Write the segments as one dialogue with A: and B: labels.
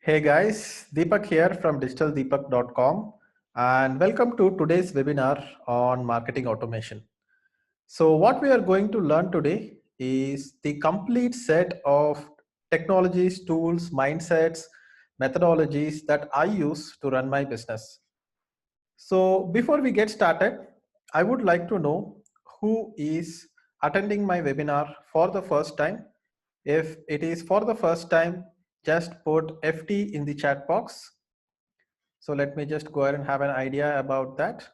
A: Hey guys, Deepak here from digitaldeepak.com and welcome to today's webinar on marketing automation. So what we are going to learn today is the complete set of technologies, tools, mindsets, methodologies that I use to run my business. So before we get started, I would like to know who is attending my webinar for the first time. If it is for the first time, just put FT in the chat box. So let me just go ahead and have an idea about that.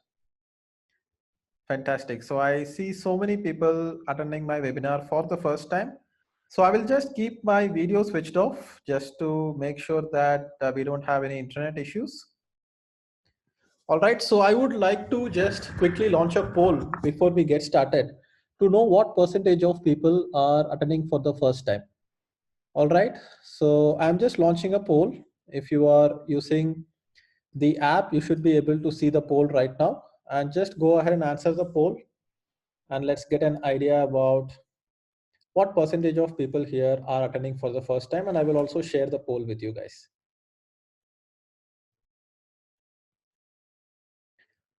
A: Fantastic. So I see so many people attending my webinar for the first time. So I will just keep my video switched off just to make sure that we don't have any internet issues. All right, so I would like to just quickly launch a poll before we get started to know what percentage of people are attending for the first time. All right, so I'm just launching a poll. If you are using the app, you should be able to see the poll right now, and just go ahead and answer the poll and let's get an idea about what percentage of people here are attending for the first time, and I will also share the poll with you guys.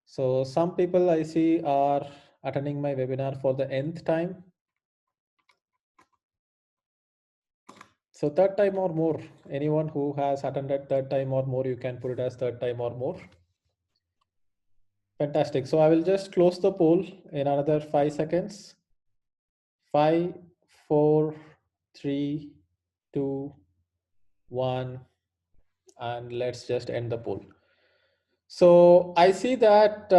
A: So some people I see are attending my webinar for the nth time. So third time or more, anyone who has attended third time or more, you can put it as third time or more. Fantastic. So I will just close the poll in another 5 seconds. 5, 4, 3, 2, 1, and let's just end the poll. So I see that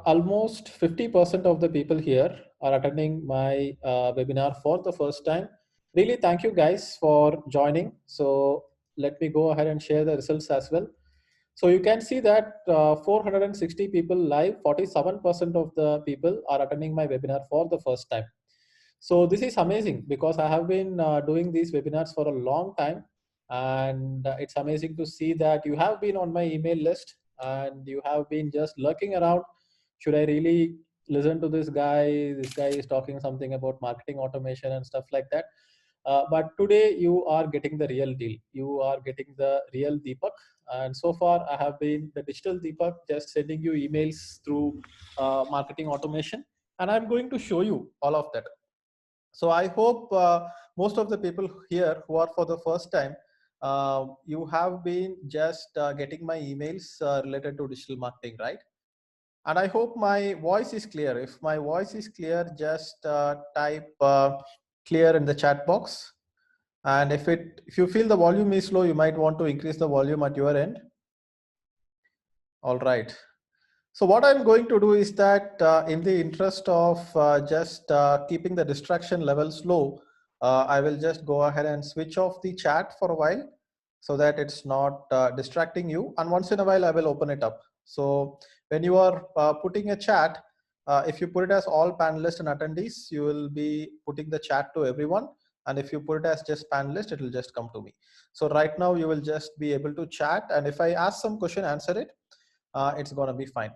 A: almost 50% of the people here are attending my webinar for the first time. Really, thank you guys for joining. So let me go ahead and share the results as well. So you can see that 460 people live, 47% of the people are attending my webinar for the first time. So this is amazing because I have been doing these webinars for a long time, and it's amazing to see that you have been on my email list and you have been just lurking around. Should I really listen to this guy? This guy is talking something about marketing automation and stuff like that. But today you are getting the real deal. You are getting the real Deepak. And so far I have been the digital Deepak, just sending you emails through marketing automation. And I'm going to show you all of that. So I hope most of the people here who are for the first time, you have been just getting my emails related to digital marketing, right? And I hope my voice is clear. If my voice is clear, just type clear in the chat box. And if you feel the volume is low, you might want to increase the volume at your end. All right. So what I'm going to do is that in the interest of just keeping the distraction levels low, I will just go ahead and switch off the chat for a while so that it's not distracting you. And once in a while, I will open it up. So when you are putting a chat, if you put it as all panelists and attendees, you will be putting the chat to everyone. And if you put it as just panelist, it will just come to me. So right now you will just be able to chat. And if I ask some question, answer it. It's going to be fine.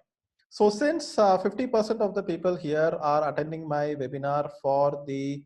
A: So since 50% of the people here are attending my webinar for the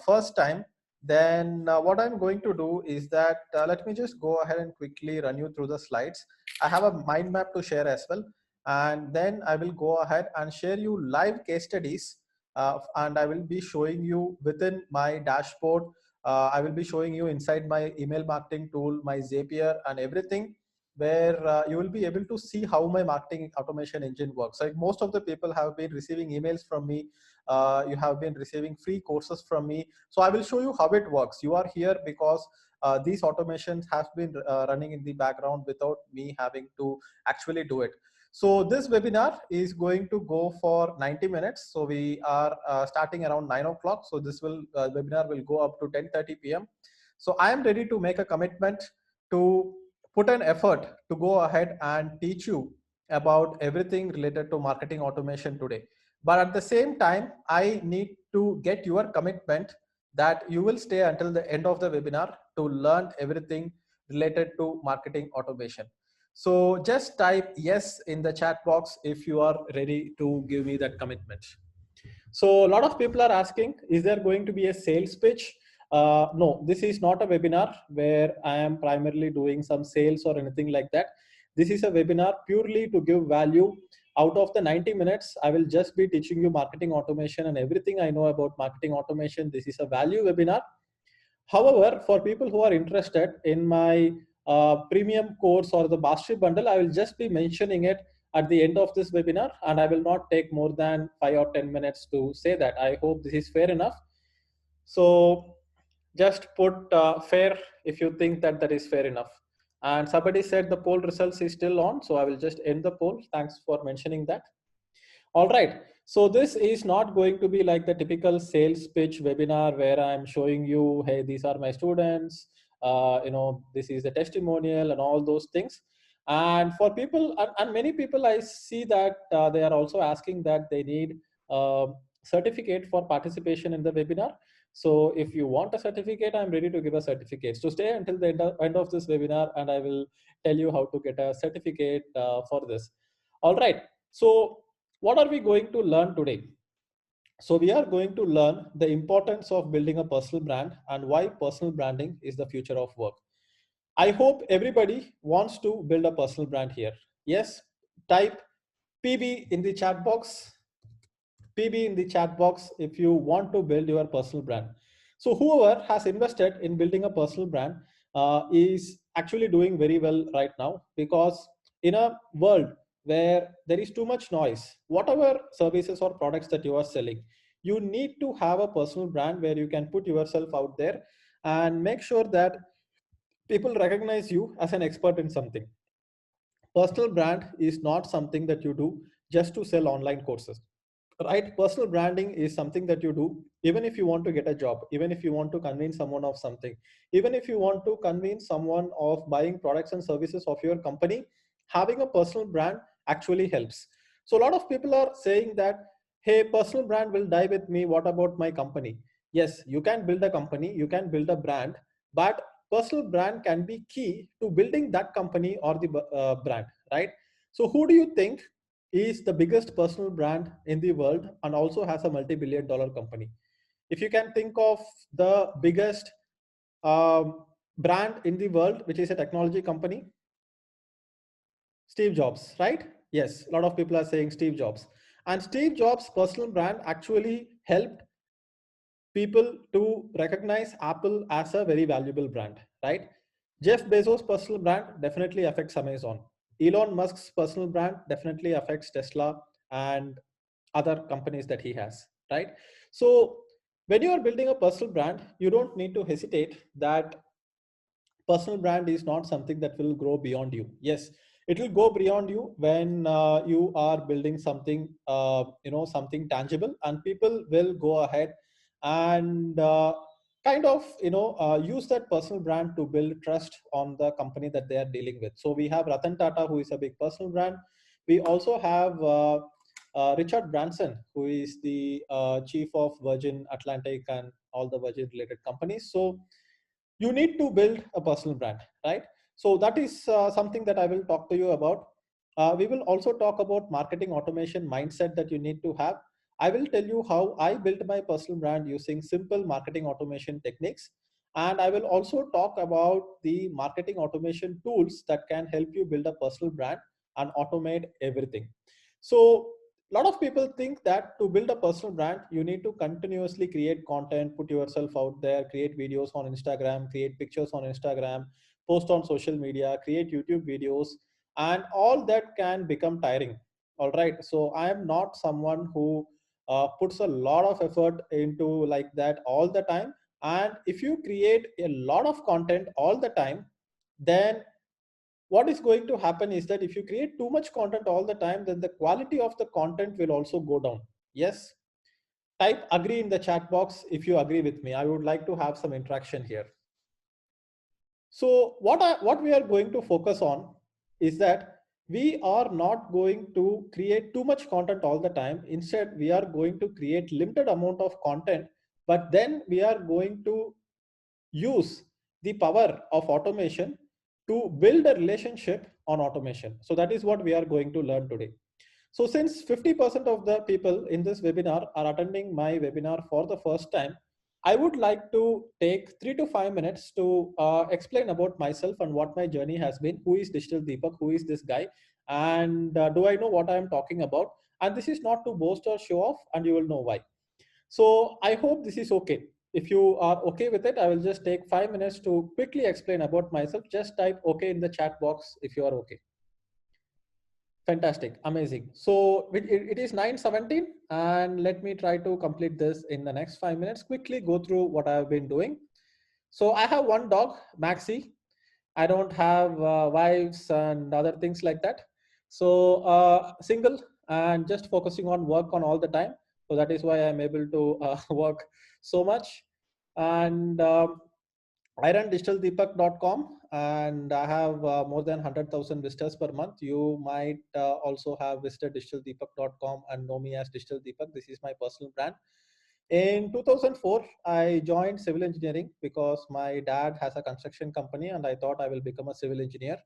A: first time, then what I'm going to do is that let me just go ahead and quickly run you through the slides. I have a mind map to share as well. And then I will go ahead and share you live case studies. And I will be showing you within my dashboard. I will be showing you inside my email marketing tool, my Zapier and everything, where you will be able to see how my marketing automation engine works. Like most of the people have been receiving emails from me. You have been receiving free courses from me. So I will show you how it works. You are here because these automations have been running in the background without me having to actually do it. So this webinar is going to go for 90 minutes. So we are starting around 9 o'clock. So this webinar will go up to 10:30 p.m. So I am ready to make a commitment to put an effort to go ahead and teach you about everything related to marketing automation today. But at the same time, I need to get your commitment that you will stay until the end of the webinar to learn everything related to marketing automation. So just type yes in the chat box if you are ready to give me that commitment. So a lot of people are asking, is there going to be a sales pitch? No, this is not a webinar where I am primarily doing some sales or anything like that. This is a webinar purely to give value. Out of the 90 minutes, I will just be teaching you marketing automation and everything I know about marketing automation. This is a value webinar. However, for people who are interested in my premium course or the mastery bundle, I will just be mentioning it at the end of this webinar, and I will not take more than 5 or 10 minutes to say that. I hope this is fair enough. So just put fair if you think that that is fair enough. And somebody said the poll results is still on, so I will just end the poll. Thanks for mentioning that. All right. So this is not going to be like the typical sales pitch webinar where I'm showing you, hey, these are my students, this is the testimonial and all those things. And for people, and many people, I see that they are also asking that they need a certificate for participation in the webinar. So if you want a certificate, I'm ready to give a certificate. So stay until the end of this webinar and I will tell you how to get a certificate for this. All right. So what are we going to learn today? So we are going to learn the importance of building a personal brand and why personal branding is the future of work. I hope everybody wants to build a personal brand here. Yes, type PB in the chat box. PB in the chat box if you want to build your personal brand. So whoever has invested in building a personal brand is actually doing very well right now, because in a world where there is too much noise, whatever services or products that you are selling, you need to have a personal brand where you can put yourself out there and make sure that people recognize you as an expert in something. Personal brand is not something that you do just to sell online courses, right? Personal branding is something that you do even if you want to get a job, even if you want to convince someone of something, even if you want to convince someone of buying products and services of your company. Having a personal brand actually helps. So a lot of people are saying that, hey, personal brand will die with me, what about my company? Yes, you can build a company, you can build a brand, but personal brand can be key to building that company or the brand, right? So who do you think is the biggest personal brand in the world and also has a multi-billion-dollar company? If you can think of the biggest brand in the world, which is a technology company, Steve Jobs, right? Yes, a lot of people are saying Steve Jobs. And Steve Jobs' personal brand actually helped people to recognize Apple as a very valuable brand, right? Jeff Bezos' personal brand definitely affects Amazon. Elon Musk's personal brand definitely affects Tesla and other companies that he has, right? So when you are building a personal brand, you don't need to hesitate that personal brand is not something that will grow beyond you. Yes, it will go beyond you when you are building something, something tangible, and people will go ahead and kind of use that personal brand to build trust on the company that they are dealing with. So we have Ratan Tata, who is a big personal brand. We also have Richard Branson, who is the chief of Virgin Atlantic and all the Virgin related companies. So you need to build a personal brand, right? So that is something that I will talk to you about. We will also talk about marketing automation mindset that you need to have. I will tell you how I built my personal brand using simple marketing automation techniques. And I will also talk about the marketing automation tools that can help you build a personal brand and automate everything. So a lot of people think that to build a personal brand, you need to continuously create content, put yourself out there, create videos on Instagram, create pictures on Instagram, post on social media, create YouTube videos, and all that can become tiring. All right. So I am not someone who puts a lot of effort into like that all the time. And if you create a lot of content all the time, then what is going to happen is that if you create too much content all the time, then the quality of the content will also go down. Yes, type agree in the chat box if you agree with me. I would like to have some interaction here. So what we are going to focus on is that we are not going to create too much content all the time. Instead, we are going to create limited amount of content, but then we are going to use the power of automation to build a relationship on automation. So that is what we are going to learn today. So since 50% of the people in this webinar are attending my webinar for the first time, I would like to take 3 to 5 minutes to explain about myself and what my journey has been. Who is Digital Deepak? Who is this guy? And do I know what I am talking about? And this is not to boast or show off, and you will know why. So I hope this is okay. If you are okay with it, I will just take 5 minutes to quickly explain about myself. Just type okay in the chat box if you are okay. Fantastic, amazing. So it is 9:17, and let me try to complete this in the next 5 minutes. Quickly go through what I've been doing. So I have one dog, Maxi. I don't have wives and other things like that. So single and just focusing on work on all the time. So that is why I'm able to work so much. And I run digitaldeepak.com and I have more than 100,000 visitors per month. You might also have visited digitaldeepak.com and know me as Digital Deepak. This is my personal brand. In 2004, I joined civil engineering because my dad has a construction company and I thought I will become a civil engineer.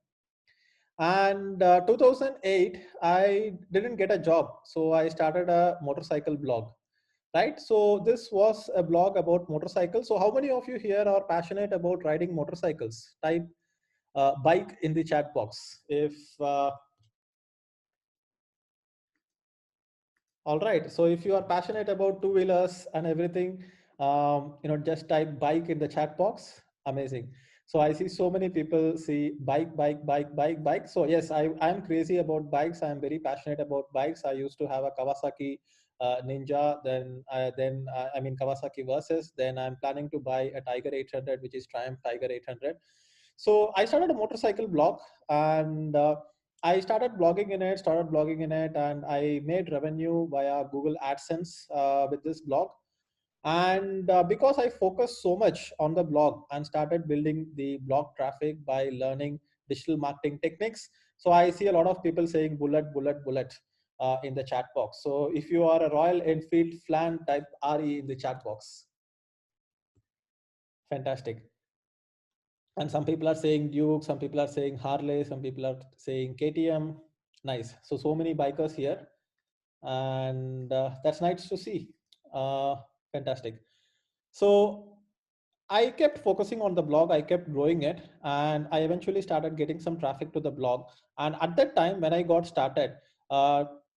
A: And 2008, I didn't get a job. So I started a motorcycle blog, right? So this was a blog about motorcycles. So how many of you here are passionate about riding motorcycles? Type bike in the chat box. If all right, so if you are passionate about two-wheelers and everything, just type bike in the chat box. Amazing. So I see so many people see bike, bike, bike, bike, bike. So yes, I'm crazy about bikes. I'm very passionate about bikes. I used to have a Kawasaki Ninja, I mean Kawasaki Versus. Then I'm planning to buy a Tiger 800, which is Triumph Tiger 800. So I started a motorcycle blog, and I started blogging in it, and I made revenue via Google AdSense with this blog. And because I focused so much on the blog and started building the blog traffic by learning digital marketing techniques, so I see a lot of people saying bullet, bullet, bullet in the chat box. So if you are a Royal Enfield fan, type RE in the chat box. Fantastic. And some people are saying Duke, some people are saying Harley, some people are saying KTM. Nice. So many bikers here, and that's nice to see. Fantastic. So I kept focusing on the blog, I kept growing it, and I eventually started getting some traffic to the blog. And at that time, when I got started,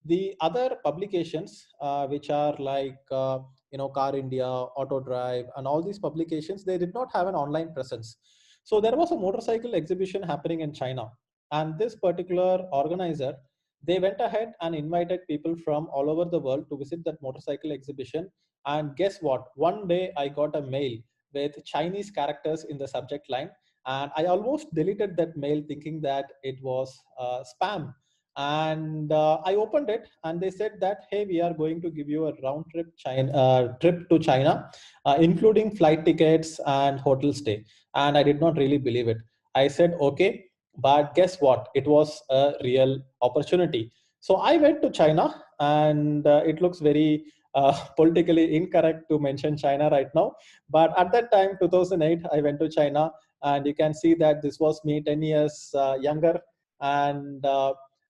A: the other publications, which are like, Car India, Auto Drive, and all these publications, they did not have an online presence. So there was a motorcycle exhibition happening in China. And this particular organizer, they went ahead and invited people from all over the world to visit that motorcycle exhibition. And guess what? One day I got a mail with Chinese characters in the subject line. And I almost deleted that mail thinking that it was spam. And I opened it and they said that, hey, we are going to give you a round trip to China, including flight tickets and hotel stay. And I did not really believe it. I said, okay, but guess what? It was a real opportunity. So I went to China, and it looks very politically incorrect to mention China right now. But at that time, 2008, I went to China, and you can see that this was me 10 years younger. And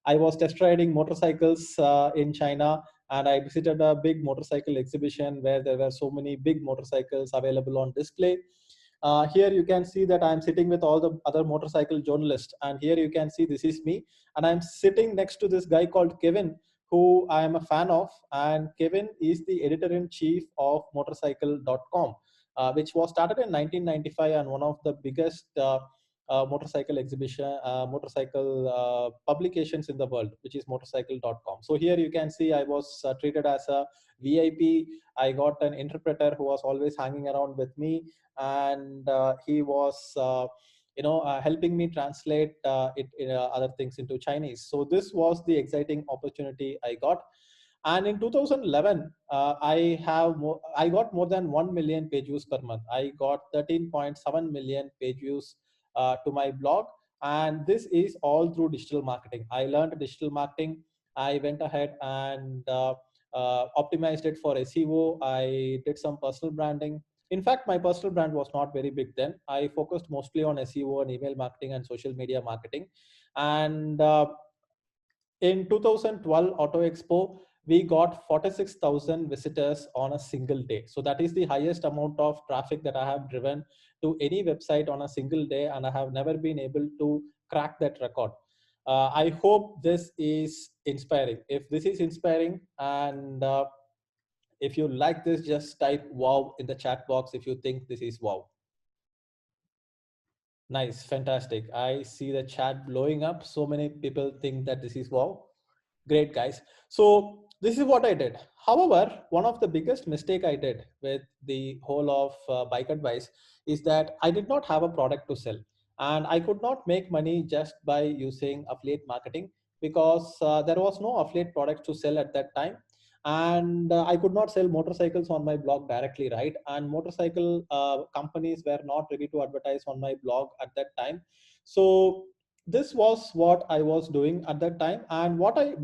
A: I was test riding motorcycles in China, and I visited a big motorcycle exhibition where there were so many big motorcycles available on display. Here you can see that I'm sitting with all the other motorcycle journalists, and here you can see this is me, and I'm sitting next to this guy called Kevin, who I am a fan of, and Kevin is the editor-in-chief of motorcycle.com, which was started in 1995 and one of the biggest motorcycle publications in the world, which is motorcycle.com. So here you can see I was treated as a VIP. I got an interpreter who was always hanging around with me, and he was helping me translate other things into Chinese. So this was the exciting opportunity I got. And in 2011, I got more than 1 million page views per month. I got 13.7 million page views to my blog, and this is all through digital marketing. I learned digital marketing. I went ahead and optimized it for SEO. I did some personal branding. In fact, my personal brand was not very big then. I focused mostly on SEO and email marketing and social media marketing. And in 2012 Auto Expo, we got 46,000 visitors on a single day. So that is the highest amount of traffic that I have driven to any website on a single day, and I have never been able to crack that record. I hope this is inspiring. If this is inspiring, and if you like this, just type wow in the chat box if you think this is wow. Nice, fantastic. I see the chat blowing up. So many people think that this is wow. Great, guys. So this is what I did. However, one of the biggest mistake I did with the whole of Bike Advice is that I did not have a product to sell, and I could not make money just by using affiliate marketing, because there was no affiliate product to sell at that time. And I could not sell motorcycles on my blog directly, right? And motorcycle companies were not ready to advertise on my blog at that time. So this was what I was doing at that time. And what I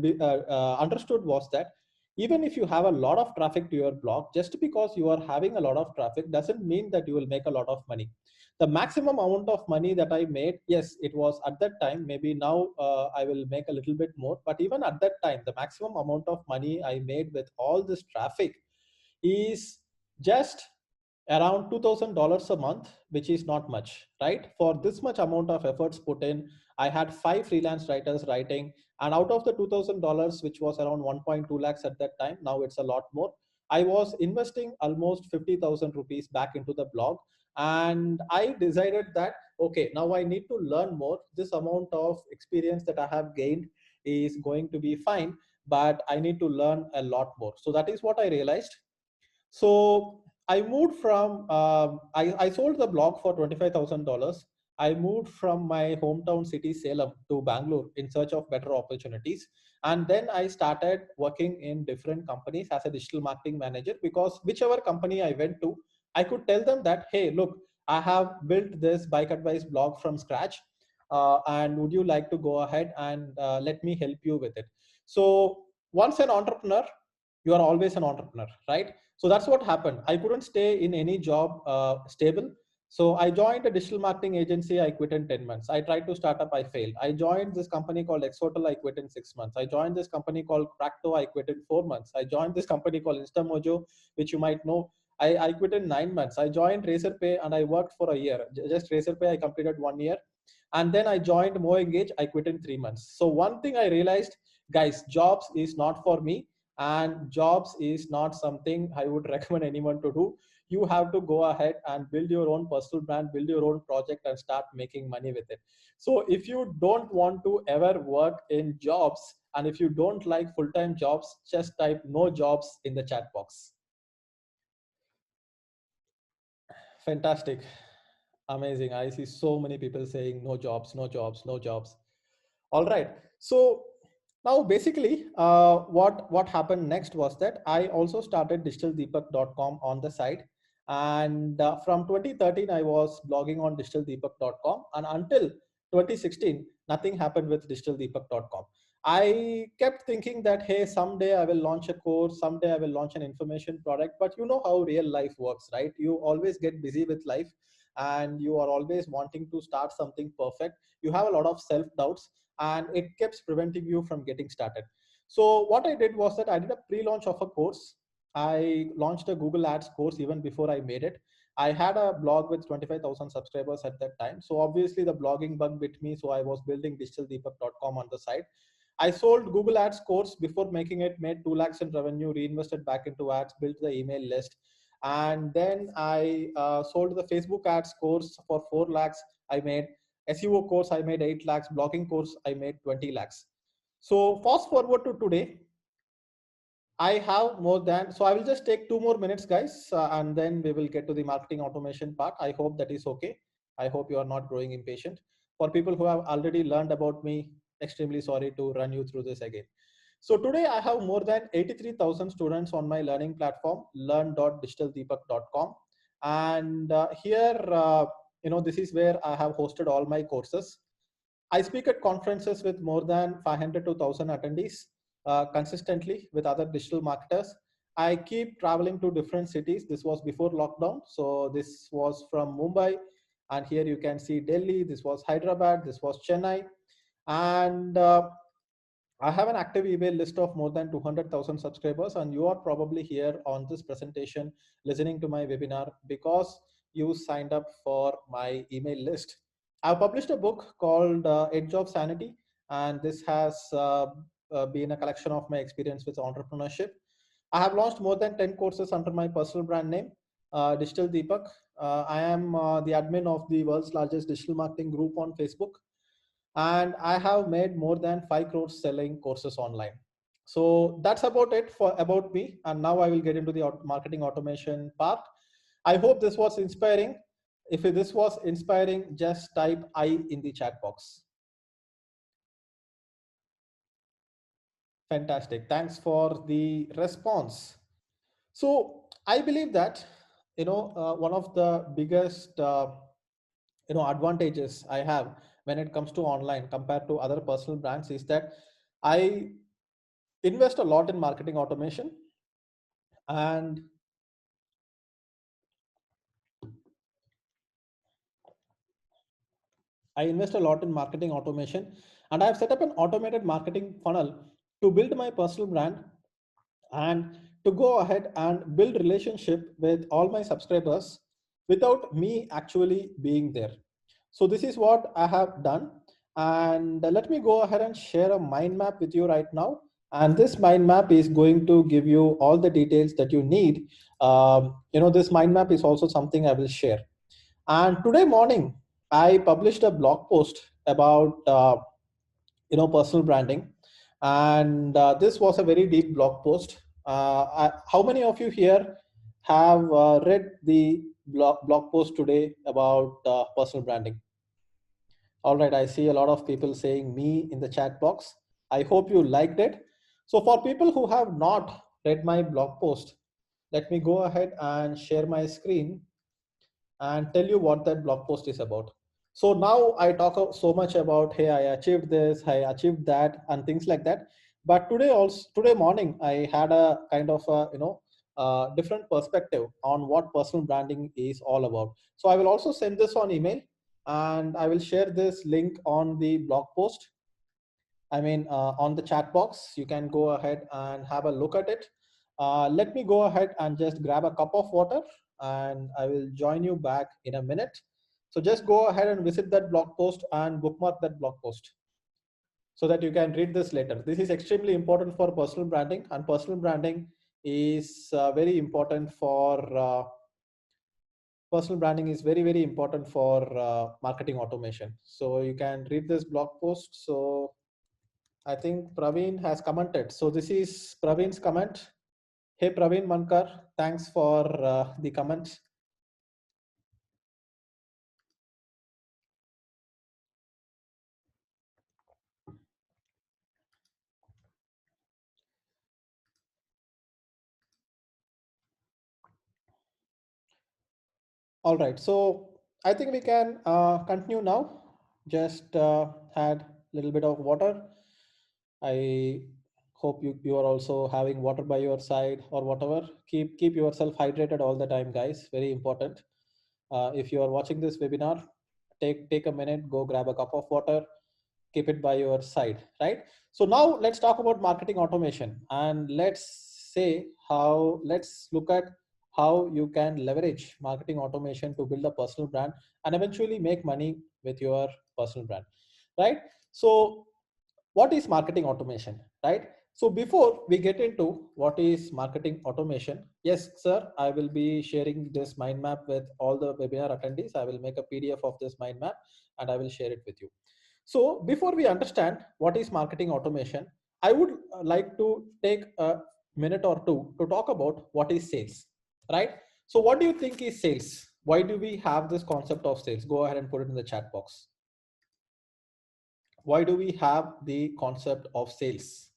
A: understood was that even if you have a lot of traffic to your blog, just because you are having a lot of traffic doesn't mean that you will make a lot of money. The maximum amount of money that I made, yes, it was at that time. Maybe now I will make a little bit more, but even at that time, the maximum amount of money I made with all this traffic is just around $2,000 a month, which is not much, right? For this much amount of efforts put in, I had 5 freelance writers writing, and out of the $2,000, which was around 1.2 lakhs at that time, now it's a lot more. I was investing almost 50,000 rupees back into the blog, and I decided that okay, now I need to learn more. This amount of experience that I have gained is going to be fine, but I need to learn a lot more. So that is what I realized. So I moved from, I sold the blog for $25,000. I moved from my hometown city, Salem, to Bangalore in search of better opportunities. And then I started working in different companies as a digital marketing manager, because whichever company I went to, I could tell them that, hey, look, I have built this Bike Advice blog from scratch. And would you like to go ahead and let me help you with it? So once an entrepreneur, you are always an entrepreneur, right? So that's what happened. I couldn't stay in any job stable. So I joined a digital marketing agency. I quit in 10 months. I tried to start up. I failed. I joined this company called Exhotel. I quit in 6 months. I joined this company called Practo. I quit in 4 months. I joined this company called Instamojo, which you might know. I quit in 9 months. I joined Razorpay and I worked for a year. Just Razorpay, I completed 1 year. And then I joined MoEngage. I quit in 3 months. So one thing I realized, guys, jobs is not for me, and jobs is not something I would recommend anyone to do. You have to go ahead and build your own personal brand, build your own project, and start making money with it. So if you don't want to ever work in jobs, and if you don't like full-time jobs, just type no jobs in the chat box. Fantastic. Amazing. I see so many people saying no jobs, no jobs, no jobs. All right. So now basically what happened next was that I also started digitaldeepak.com on the side. And from 2013, I was blogging on digitaldeepak.com. And until 2016, nothing happened with digitaldeepak.com. I kept thinking that, hey, someday I will launch a course, someday I will launch an information product. But you know how real life works, right? You always get busy with life, and you are always wanting to start something perfect. You have a lot of self doubts, and it keeps preventing you from getting started. So what I did was that I did a pre-launch of a course. I launched a Google Ads course even before I made it. I had a blog with 25,000 subscribers at that time. So obviously the blogging bug bit me. So I was building digitaldeepak.com on the side. I sold Google Ads course before making it, made 2 lakhs in revenue, reinvested back into ads, built the email list. And then I sold the Facebook ads course for 4 lakhs. I made SEO course, I made 8 lakhs, blogging course, I made 20 lakhs. So fast forward to today, I have more than, so I will just take 2 more minutes, guys, and then we will get to the marketing automation part. I hope that is okay. I hope you are not growing impatient. For people who have already learned about me, extremely sorry to run you through this again. So today I have more than 83,000 students on my learning platform, learn.digitaldeepak.com. And here, this is where I have hosted all my courses. I speak at conferences with more than 500 to 1,000 attendees consistently with other digital marketers. I keep traveling to different cities. This was before lockdown. So this was from Mumbai. And here you can see Delhi. This was Hyderabad. This was Chennai. And I have an active email list of more than 200,000 subscribers, and you are probably here on this presentation listening to my webinar because you signed up for my email list. I've published a book called Edge of Sanity, and this has been a collection of my experience with entrepreneurship. I have launched more than 10 courses under my personal brand name, Digital Deepak. I am the admin of the world's largest digital marketing group on Facebook, and I have made more than 5 crores selling courses online. So that's about it for about me. And now I will get into the marketing automation part. I hope this was inspiring. If this was inspiring, just type I in the chat box. Fantastic. Thanks for the response. So I believe that one of the biggest advantages I have when it comes to online compared to other personal brands is that I invest a lot in marketing automation, and I invest a lot in marketing automation, and I've set up an automated marketing funnel to build my personal brand and to go ahead and build relationship with all my subscribers without me actually being there. So this is what I have done, and let me go ahead and share a mind map with you right now. And this mind map is going to give you all the details that you need. This mind map is also something I will share. And today morning, I published a blog post about personal branding, and this was a very deep blog post. How many of you here have read the blog post today about personal branding? All right, I see a lot of people saying me in the chat box. I hope you liked it. So for people who have not read my blog post, let me go ahead and share my screen and tell you what that blog post is about. So now I talk so much about, hey, I achieved this, I achieved that, and things like that. But today morning, I had a kind of a, different perspective on what personal branding is all about. So I will also send this on email, and I will share this link on the blog post. On the chat box. You can go ahead and have a look at it. Let me go ahead and just grab a cup of water, and I will join you back in a minute. So just go ahead and visit that blog post and bookmark that blog post so that you can read this later. This is extremely important for personal branding, and personal branding is very important for personal branding is very, very important for marketing automation. So you can read this blog post. So I think Praveen has commented. So this is Praveen's comment. Hey, Praveen Mankar, thanks for the comment. All right, so I think we can continue now. Just had a little bit of water. I hope you are also having water by your side or whatever. Keep yourself hydrated all the time, guys. Very important. If you are watching this webinar, take a minute, go grab a cup of water, keep it by your side, right? So now let's talk about marketing automation, and let's look at how you can leverage marketing automation to build a personal brand and eventually make money with your personal brand, right? So what is marketing automation, right? So before we get into what is marketing automation, yes sir, I will be sharing this mind map with all the webinar attendees. I will make a PDF of this mind map and I will share it with you. So before we understand what is marketing automation, I would like to take a minute or two to talk about what is sales, right? So what do you think is sales? Why do we have this concept of sales? Go ahead and put it in the chat box. Why do we have the concept of sales?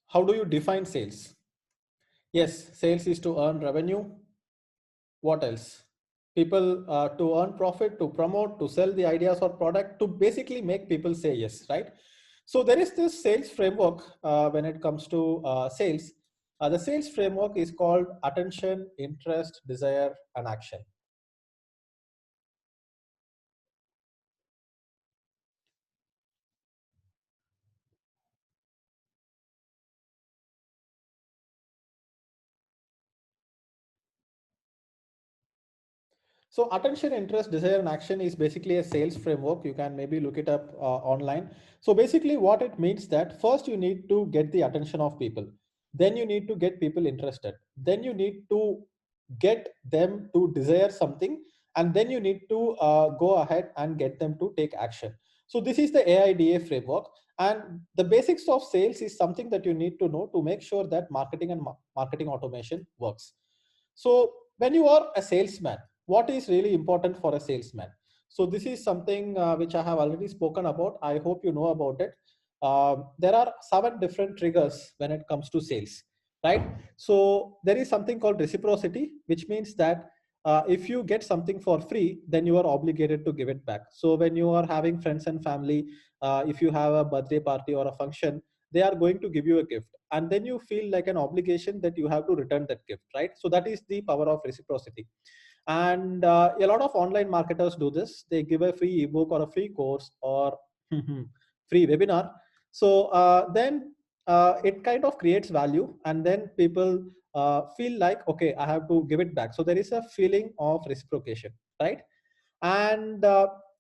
A: How do you define sales? Yes, sales is to earn revenue. What else? People to earn profit, to promote, to sell the ideas or product, to basically make people say yes, right? So there is this sales framework when it comes to sales. The sales framework is called attention, interest, desire, and action. So attention, interest, desire, and action is basically a sales framework. You can maybe look it up online. So basically what it means that first you need to get the attention of people. Then you need to get people interested. Then you need to get them to desire something. And then you need to go ahead and get them to take action. So this is the AIDA framework. And the basics of sales is something that you need to know to make sure that marketing and marketing automation works. So when you are a salesman, what is really important for a salesman? So this is something which I have already spoken about. I hope you know about it. There are 7 different triggers when it comes to sales, right? So there is something called reciprocity, which means that if you get something for free, then you are obligated to give it back. So when you are having friends and family, if you have a birthday party or a function, they are going to give you a gift, and then you feel like an obligation that you have to return that gift, right? So that is the power of reciprocity. And a lot of online marketers do this. They give a free ebook or a free course or free webinar. So then it kind of creates value, and then people feel like, okay, I have to give it back. So there is a feeling of reciprocation, right? And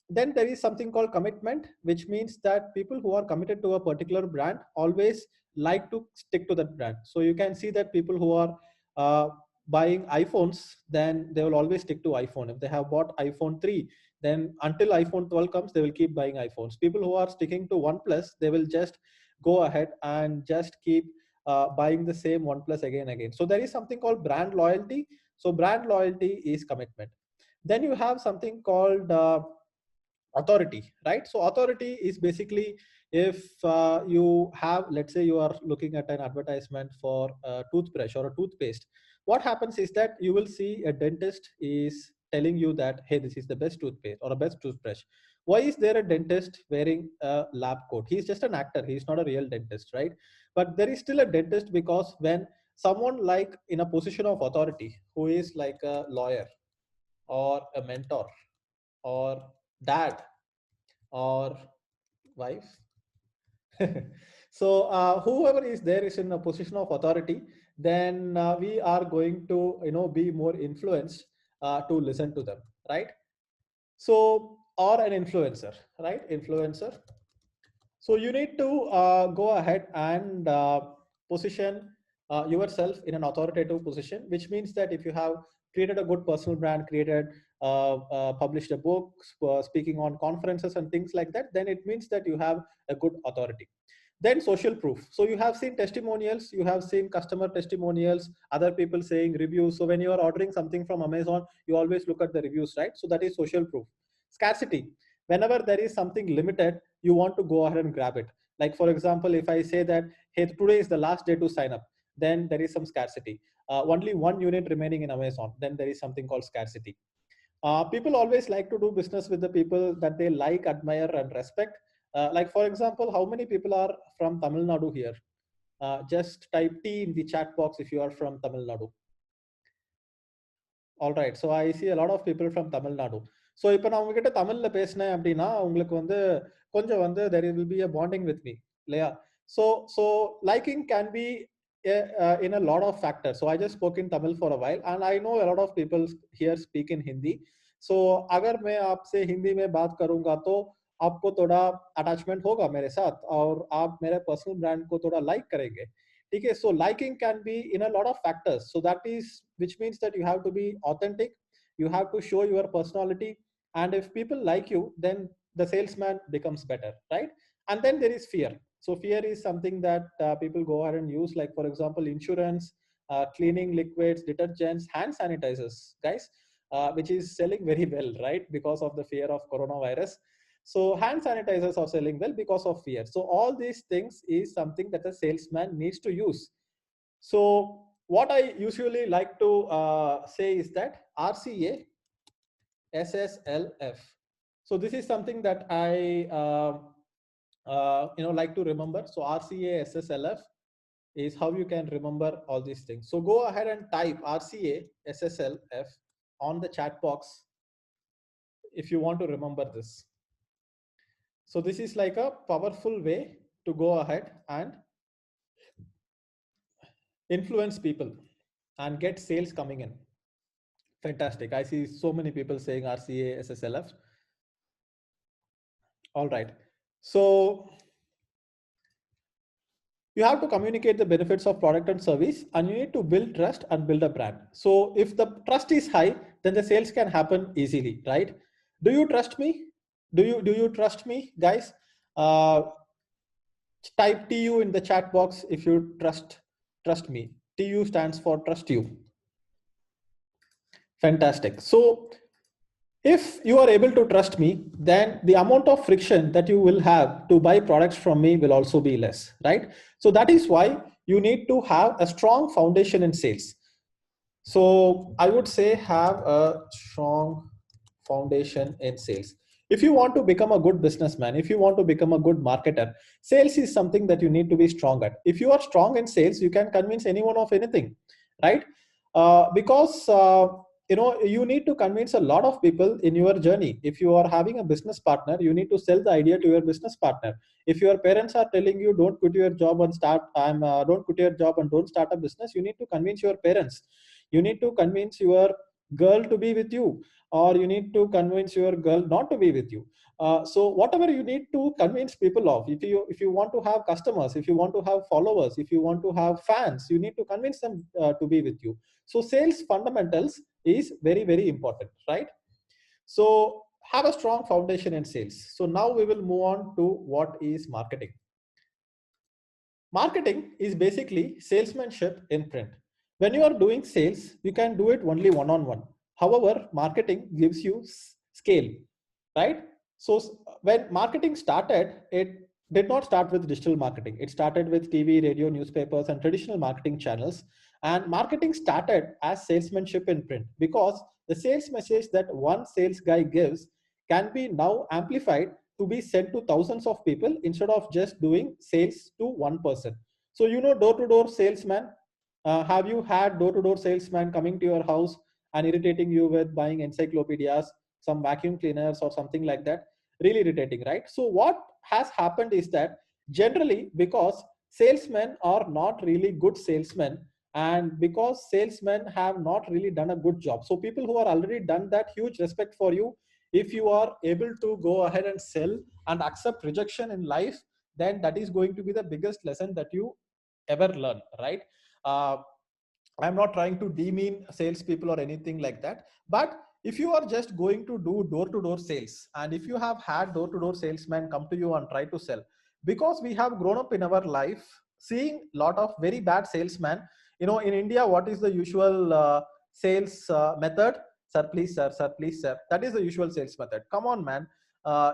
A: then there is something called commitment, which means that people who are committed to a particular brand always like to stick to that brand. So you can see that people who are uh, buying iPhones, then they will always stick to iPhone. If they have bought iPhone 3, then until iPhone 12 comes, they will keep buying iPhones. People who are sticking to OnePlus, they will just go ahead and just keep buying the same OnePlus again and again. So there is something called brand loyalty. So brand loyalty is commitment. Then you have something called authority, right? So authority is basically, if you have, let's say you are looking at an advertisement for a toothbrush or a toothpaste, what happens is that you will see a dentist is telling you that, hey, this is the best toothpaste or a best toothbrush. Why is there a dentist wearing a lab coat? He's just an actor, he's not a real dentist, right? But there is still a dentist, because when someone like in a position of authority, who is like a lawyer or a mentor or dad or wife, so whoever is there is in a position of authority, then we are going to be more influenced to listen to them, right? So, or an influencer, right? Influencer. So you need to go ahead and position yourself in an authoritative position, which means that if you have created a good personal brand, created, published a book, speaking on conferences and things like that, then it means that you have a good authority. Then social proof. So you have seen testimonials, you have seen customer testimonials, other people saying reviews. So when you are ordering something from Amazon, you always look at the reviews, right? So that is social proof. Scarcity. Whenever there is something limited, you want to go ahead and grab it. Like for example, if I say that, hey, today is the last day to sign up, then there is some scarcity. Only 1 unit remaining in Amazon, then there is something called scarcity. People always like to do business with the people that they like, admire, and respect. Like for example, how many people are from Tamil Nadu here? Just type T in the chat box if you are from Tamil Nadu. All right, so I see a lot of people from Tamil Nadu. So இப்போ நான் உங்ககிட்ட தமிழ்ல பேசினேன் அப்படின்னா உங்களுக்கு வந்து கொஞ்சம் வந்து there will be a bonding with me இல்லையா? So liking can be in a lot of factors. So I just spoke in Tamil for a while, and I know a lot of people here speak in Hindi. So अगर मैं आपसे हिंदी में बात करूंगा तो आपको थोड़ा अटैचमेंट होगा मेरे साथ, और आप मेरे पर्सनल ब्रांड को थोड़ा लाइक करेंगे, ठीक है? So liking can be in a lot of factors. So that is, which means that you have to be authentic, you have to show your personality, and if people like you, then the salesman becomes better, right? And then there is fear. So fear is something that people go ahead and use, like for example, insurance, cleaning liquids, detergents, hand sanitizers, guys, which is selling very well, right? Because of the fear of coronavirus. So hand sanitizers are selling well because of fear. So all these things is something that a salesman needs to use. So what I usually like to say is that RCA, SSLF. So this is something that I like to remember. So RCA, SSLF is how you can remember all these things. So go ahead and type RCA, SSLF on the chat box if you want to remember this. So this is like a powerful way to go ahead and influence people and get sales coming in. Fantastic. I see so many people saying RCA, SSLF. All right. So you have to communicate the benefits of product and service, and you need to build trust and build a brand. So if the trust is high, then the sales can happen easily, right? Do you trust me? Do you trust me, guys? Uh, Type TU in the chat box if you trust me. TU stands for trust you. Fantastic. So if you are able to trust me, then the amount of friction that you will have to buy products from me will also be less, right? So that is why you need to have a strong foundation in sales. So I would say have a strong foundation in sales. If you want to become a good businessman, if you want to become a good marketer, sales is something that you need to be strong at. If you are strong in sales, you can convince anyone of anything, right? Because you need to convince a lot of people in your journey. If you are having a business partner, you need to sell the idea to your business partner. If your parents are telling you don't quit your job and don't quit your job and don't start a business, you need to convince your parents. You need to convince your girl to be with you, or you need to convince your girl not to be with you. So whatever you need to convince people of, if you want to have customers, if you want to have followers, if you want to have fans, you need to convince them to be with you. So sales fundamentals is very, very important, right? So have a strong foundation in sales. So now we will move on to what is marketing. Marketing is basically salesmanship in print. When you are doing sales, you can do it only one-on-one. However, marketing gives you scale, right? So when marketing started, it did not start with digital marketing. It started with TV, radio, newspapers, and traditional marketing channels. And marketing started as salesmanship in print, because the sales message that one sales guy gives can be now amplified to be sent to thousands of people instead of just doing sales to one person. So, door-to-door salesman. Have you had door-to-door salesman coming to your house and irritating you with buying encyclopedias, some vacuum cleaners, or something like that? Really irritating, right? So what has happened is that generally, because salesmen are not really good salesmen, and because salesmen have not really done a good job, so people who are already done that, huge respect for you. If you are able to go ahead and sell and accept rejection in life, then that is going to be the biggest lesson that you ever learn, right? uh, I'm not trying to demean salespeople or anything like that, but if you are just going to do door-to-door sales, and if you have had door-to-door salesmen come to you and try to sell, because we have grown up in our life seeing lot of very bad salesmen. In India, what is the usual sales method? Sir, please, sir. Sir, please, sir. That is the usual sales method. Come on, man.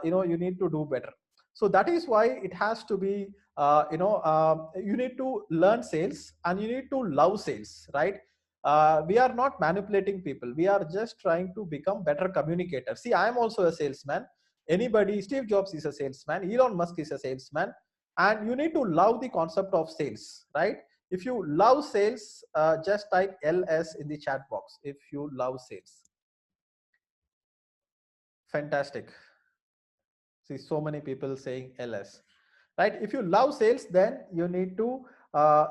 A: You need to do better. So that is why it has to be, you need to learn sales and you need to love sales, right? We are not manipulating people. We are just trying to become better communicators. See, I am also a salesman. Steve Jobs is a salesman. Elon Musk is a salesman. And you need to love the concept of sales, right? If you love sales, just type LS in the chat box if you love sales. Fantastic. See, so many people saying LS, right? If you love sales, then you need to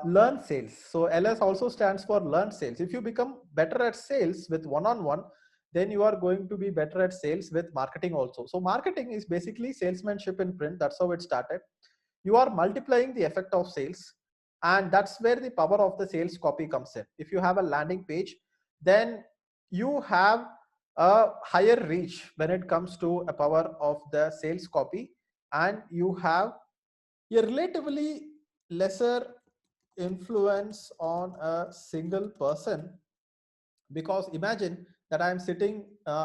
A: learn sales. So LS also stands for learn sales. If you become better at sales with one-on-one, then you are going to be better at sales with marketing also. So marketing is basically salesmanship in print. That's how it started. You are multiplying the effect of sales, and that's where the power of the sales copy comes in. If you have a landing page, then you have a higher reach when it comes to a power of the sales copy, and you have a relatively lesser influence on a single person. Because imagine that I am sitting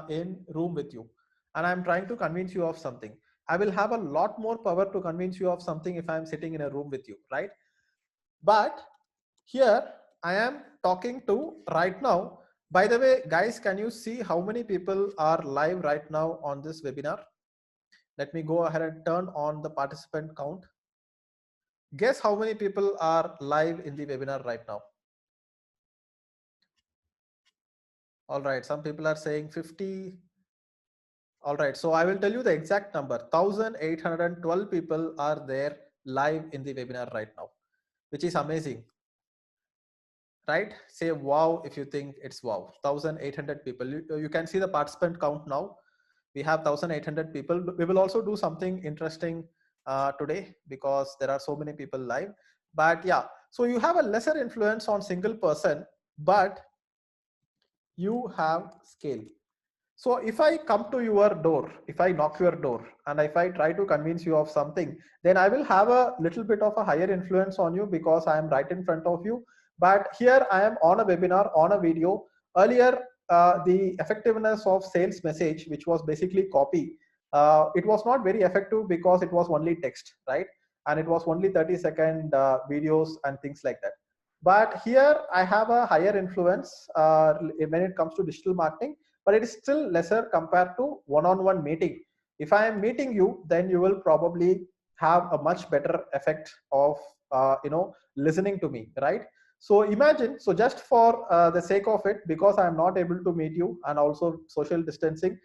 A: in room with you and I'm trying to convince you of something. I will have a lot more power to convince you of something if I'm sitting in a room with you, right? But here I am talking to right now. By the way, guys, can you see how many people are live right now on this webinar? Let me go ahead and turn on the participant count. Guess how many people are live in the webinar right now? All right, some people are saying 50. All right, so I will tell you the exact number. 1,812 people are there live in the webinar right now, which is amazing, right? Say wow if you think it's wow. 1,800 people. You can see the participant count now. We have 1,800 people. We will also do something interesting today because there are so many people live. But yeah, so you have a lesser influence on single person, but you have scale. So if I come to your door, if I knock your door and if I try to convince you of something, then I will have a little bit of a higher influence on you because I am right in front of you. But here I am on a webinar, on a video. Earlier, the effectiveness of sales message, which was basically copy, it was not very effective because it was only text, right? And it was only 30-second videos and things like that. But here I have a higher influence when it comes to digital marketing, but it is still lesser compared to one-on-one meeting. If I am meeting you, then you will probably have a much better effect of listening to me, right? So imagine, so just for the sake of it, because I am not able to meet you and also social distancing,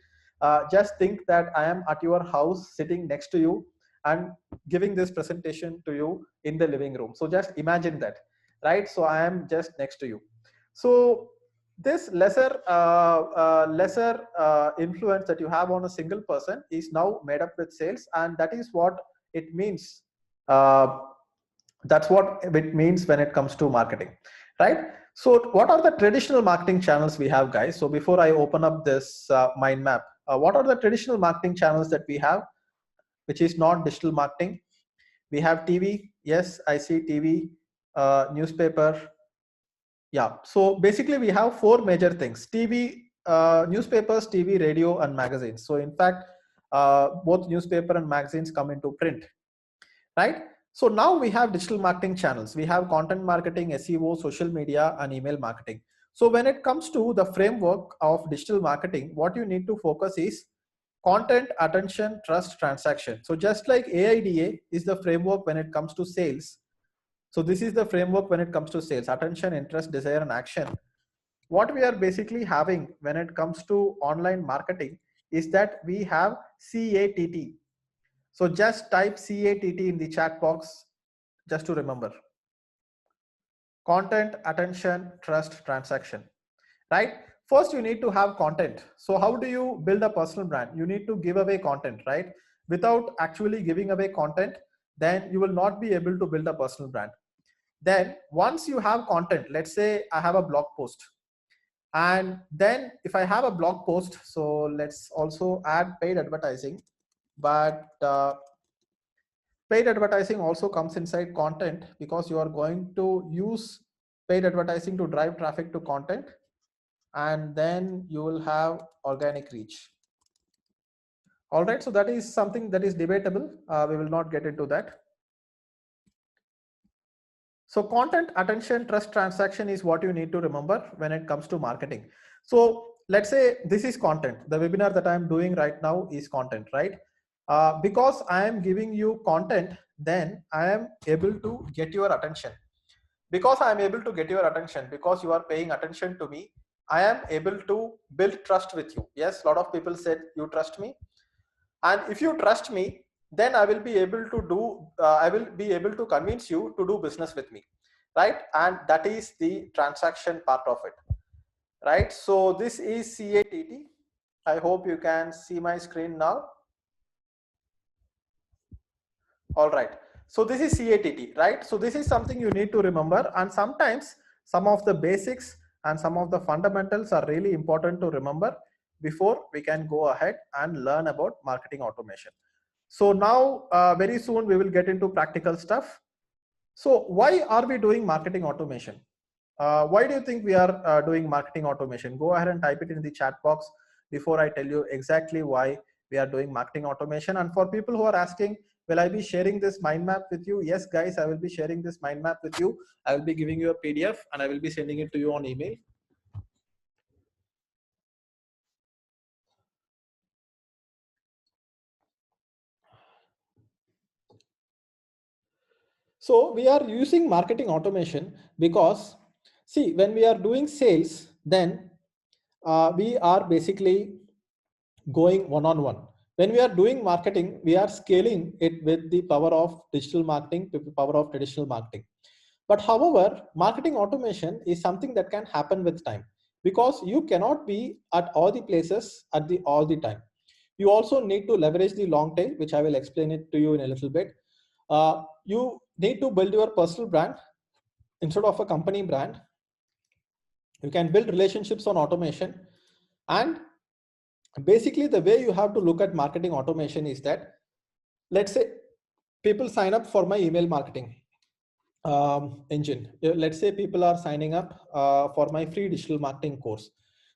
A: just think that I am at your house sitting next to you and giving this presentation to you in the living room. So just imagine that, right? So I am just next to you. So this lesser influence that you have on a single person is now made up with sales, and that is what it means. That's what it means when it comes to marketing, right? So what are the traditional marketing channels we have, guys? So before I open up this mind map, what are the traditional marketing channels that we have, which is not digital marketing? We have TV. Yes, I see TV, newspaper. Yeah, so basically we have four major things: TV, newspapers, TV, radio, and magazines. So in fact, both newspaper and magazines come into print, right? So now we have digital marketing channels. We have content marketing, SEO, social media, and email marketing. So when it comes to the framework of digital marketing, what you need to focus is content, attention, trust, transaction. So just like AIDA is the framework when it comes to sales, so this is the framework when it comes to sales: attention, interest, desire, and action. What we are basically having when it comes to online marketing is that we have CATT. So just type CATT in the chat box just to remember: content, attention, trust, transaction, right? First, you need to have content. So how do you build a personal brand? You need to give away content, right? Without actually giving away content, then you will not be able to build a personal brand. Then once you have content, let's say I have a blog post, and then if I have a blog post, so let's also add paid advertising, but paid advertising also comes inside content because you are going to use paid advertising to drive traffic to content, and then you will have organic reach. All right, so that is something that is debatable. We will not get into that. So content, attention, trust, transaction is what you need to remember when it comes to marketing. So let's say this is content. The webinar that I'm doing right now is content, right? Because I am giving you content, then I am able to get your attention. Because I am able to get your attention, because you are paying attention to me, I am able to build trust with you. Yes, a lot of people said, you trust me. And if you trust me, then I will be able to convince you to do business with me, right? And that is the transaction part of it, right? So this is CATT. I hope you can see my screen now. All right, so this is CATT, right? So this is something you need to remember, and sometimes some of the basics and some of the fundamentals are really important to remember before we can go ahead and learn about marketing automation. So now very soon we will get into practical stuff. So why are we doing marketing automation? Why do you think we are doing marketing automation? Go ahead and type it in the chat box before I tell you exactly why we are doing marketing automation. And for people who are asking, will I be sharing this mind map with you? Yes, guys, I will be sharing this mind map with you. I will be giving you a PDF and I will be sending it to you on email. So we are using marketing automation because, see, when we are doing sales, then we are basically going one-on-one. When we are doing marketing, we are scaling it with the power of digital marketing, with the power of traditional marketing. But however, marketing automation is something that can happen with time, because you cannot be at all the places at the all the time. You also need to leverage the long tail, which I will explain it to you in a little bit. You need to build your personal brand instead of a company brand. You can build relationships on automation. And basically the way you have to look at marketing automation is that, let's say people sign up for my email marketing engine. Let's say people are signing up for my free digital marketing course.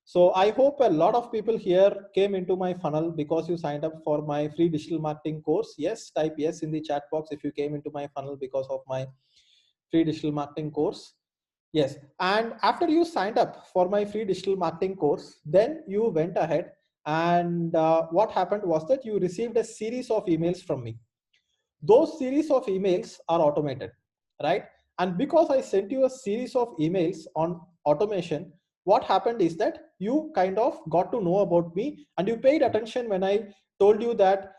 A: So I hope a lot of people here came into my funnel because you signed up for my free digital marketing course. Yes, type yes in the chat box if you came into my funnel because of my free digital marketing course. Yes, and after you signed up for my free digital marketing course, then you went ahead and what happened was that you received a series of emails from me. Those series of emails are automated, right? And because I sent you a series of emails on automation, what happened is that you kind of got to know about me and you paid attention when I told you that,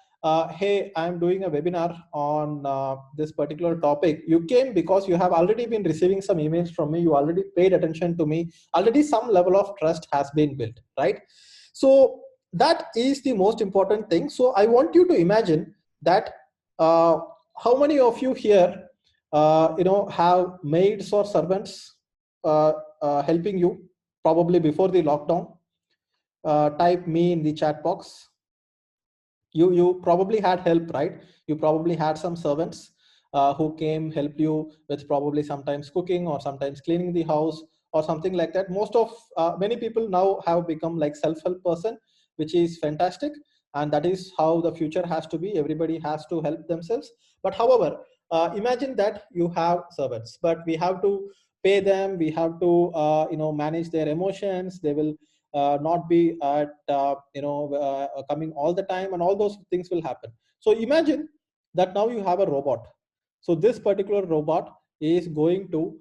A: hey, I'm doing a webinar on this particular topic. You came because you have already been receiving some emails from me. You already paid attention to me. Already some level of trust has been built, right? So that is the most important thing. So I want you to imagine that uh, how many of you here, have maids or servants helping you probably before the lockdown? Type me in the chat box. You probably had help, right? You probably had some servants who came help you with probably sometimes cooking or sometimes cleaning the house or something like that. Most of many people now have become like self-help person, which is fantastic, and that is how the future has to be. Everybody has to help themselves. But however, imagine that you have servants, but we have to pay them. We have to manage their emotions. They will not be at coming all the time, and all those things will happen. So imagine that now you have a robot. So this particular robot is going to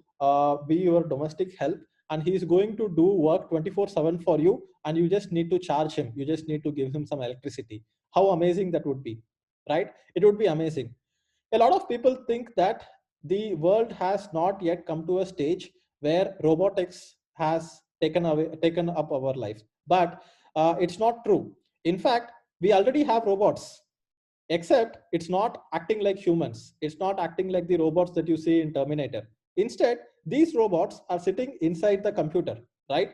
A: be your domestic help, and he is going to do work 24/7 for you, and you just need to charge him. You just need to give him some electricity. How amazing that would be, right? It would be amazing. A lot of people think that the world has not yet come to a stage where robotics has taken up our life, but it's not true. In fact, we already have robots, except it's not acting like humans. It's not acting like the robots that you see in Terminator. Instead, these robots are sitting inside the computer, right?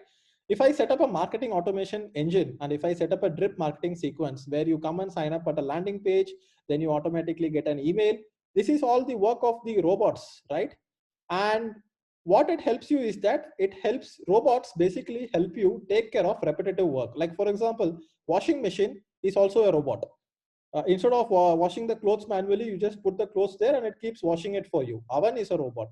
A: If I set up a marketing automation engine, and if I set up a drip marketing sequence where you come and sign up at a landing page, then you automatically get an email. This is all the work of the robots, right? And what it helps you is that it helps robots basically help you take care of repetitive work. Like for example, washing machine is also a robot. Instead of washing the clothes manually, you just put the clothes there and it keeps washing it for you. Oven is a robot.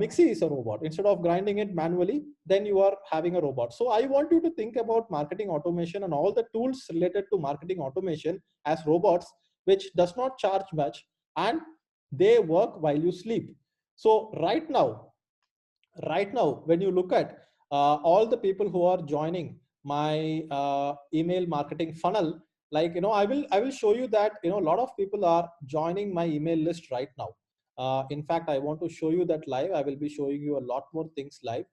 A: Mixie is a robot. Instead of grinding it manually, then you are having a robot. So I want you to think about marketing automation and all the tools related to marketing automation as robots, which does not charge much, and they work while you sleep. So right now, when you look at all the people who are joining my email marketing funnel, like I will show you that a lot of people are joining my email list right now. In fact, I want to show you that live. I will be showing you a lot more things live,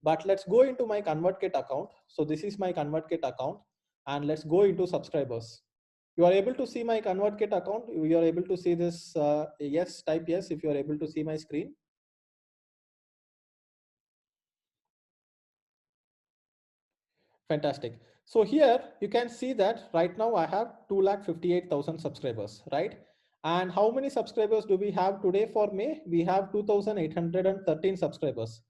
A: but let's go into my ConvertKit account. So this is my ConvertKit account, and let's go into subscribers. You are able to see my ConvertKit account. You are able to see this. Yes, type yes if you are able to see my screen. Fantastic. So here you can see that right now I have 2,58,000 subscribers, right? And how many subscribers do we have today for May? We have 2,813 subscribers.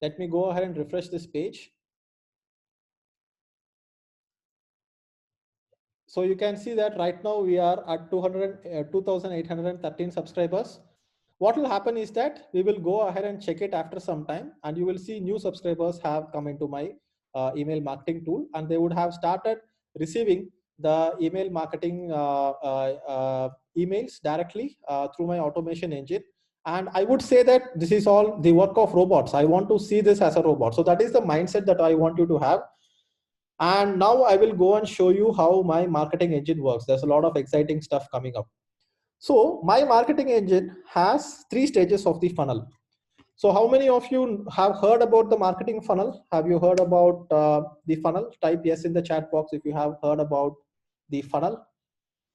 A: Let me go ahead and refresh this page. So you can see that right now we are at 2,813 subscribers. What will happen is that we will go ahead and check it after some time, and you will see new subscribers have come into my email marketing tool, and they would have started receiving the email marketing emails directly through my automation engine. And I would say that this is all the work of robots. I want to see this as a robot. So that is the mindset that I want you to have. And now I will go and show you how my marketing engine works. There's a lot of exciting stuff coming up. So my marketing engine has three stages of the funnel. So how many of you have heard about the marketing funnel? Have you heard about the funnel? Type yes in the chat box if you have heard about the funnel.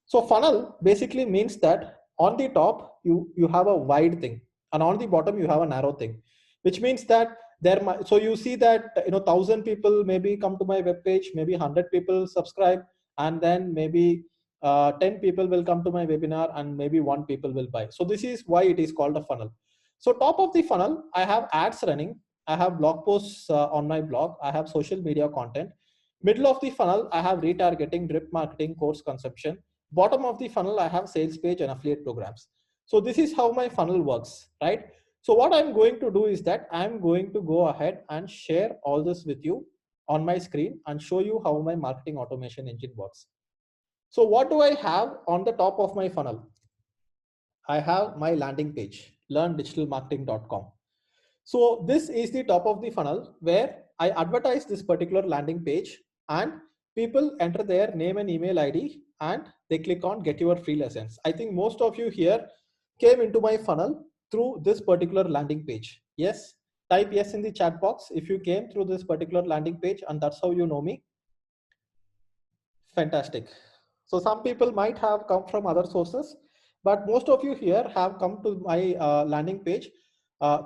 A: So funnel basically means that on the top you have a wide thing, and on the bottom you have a narrow thing, which means that there might, so you see that 1,000 people maybe come to my web page, maybe 100 people subscribe, and then maybe 10 people will come to my webinar, and maybe 1 people will buy. So this is why it is called a funnel. So top of the funnel, I have ads running, I have blog posts on my blog, I have social media content. Middle of the funnel, I have retargeting, drip marketing, course consumption. Bottom of the funnel, I have sales page and affiliate programs. So this is how my funnel works, right? So what I'm going to do is that I'm going to go ahead and share all this with you on my screen and show you how my marketing automation engine works. So what do I have on the top of my funnel? I have my landing page, learndigitalmarketing.com. So this is the top of the funnel where I advertise this particular landing page, and people enter their name and email ID and they click on get your free lessons. I think most of you here came into my funnel through this particular landing page. Yes, type yes in the chat box if you came through this particular landing page and that's how you know me. Fantastic. So some people might have come from other sources, but most of you here have come to my landing page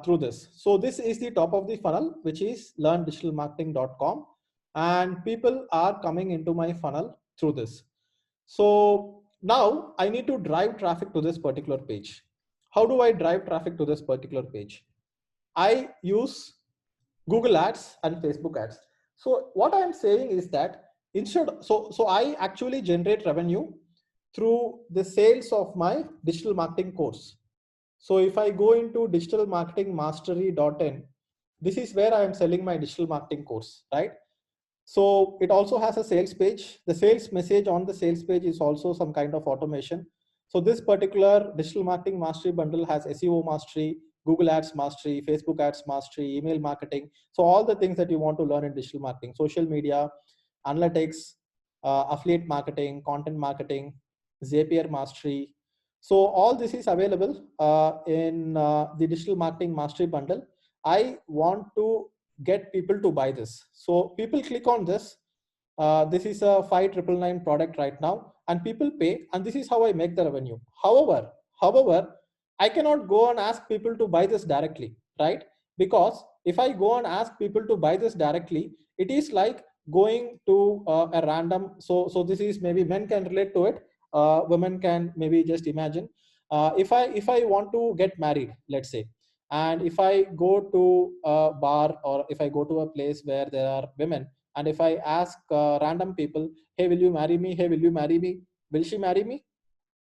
A: through this. So this is the top of the funnel, which is learndigitalmarketing.com, and people are coming into my funnel through this. So now I need to drive traffic to this particular page. How do I drive traffic to this particular page? I use Google Ads and Facebook Ads. So what I'm saying is that so I actually generate revenue through the sales of my digital marketing course. So if I go into digitalmarketingmastery.in, this is where I am selling my digital marketing course, right? So it also has a sales page. The sales message on the sales page is also some kind of automation. So this particular digital marketing mastery bundle has SEO mastery, Google Ads mastery, Facebook Ads mastery, email marketing. So all the things that you want to learn in digital marketing, social media, analytics, affiliate marketing, content marketing, Zapier mastery. So all this is available in the digital marketing mastery bundle. I want to get people to buy this. So people click on this. This is a 5,999 product right now, and people pay, and this is how I make the revenue. However, I cannot go and ask people to buy this directly, right? Because if I go and ask people to buy this directly, it is like going to a random. So this is, maybe men can relate to it. Women can maybe just imagine. If I want to get married, let's say, and if I go to a bar, or if I go to a place where there are women, and if I ask random people, hey, will you marry me? Hey, will you marry me? Will she marry me?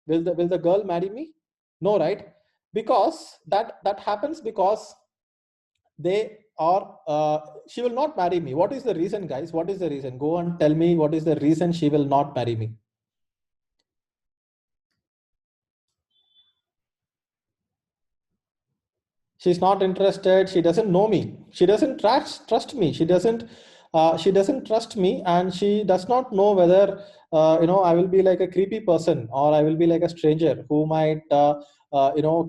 A: Will the girl marry me? No, right? Because that happens because they are she will not marry me. What is the reason, guys? What is the reason? Go and tell me what is the reason she will not marry me. She's not interested. She doesn't know me. She doesn't trust me. She doesn't trust me, and she does not know whether I will be like a creepy person, or I will be like a stranger who might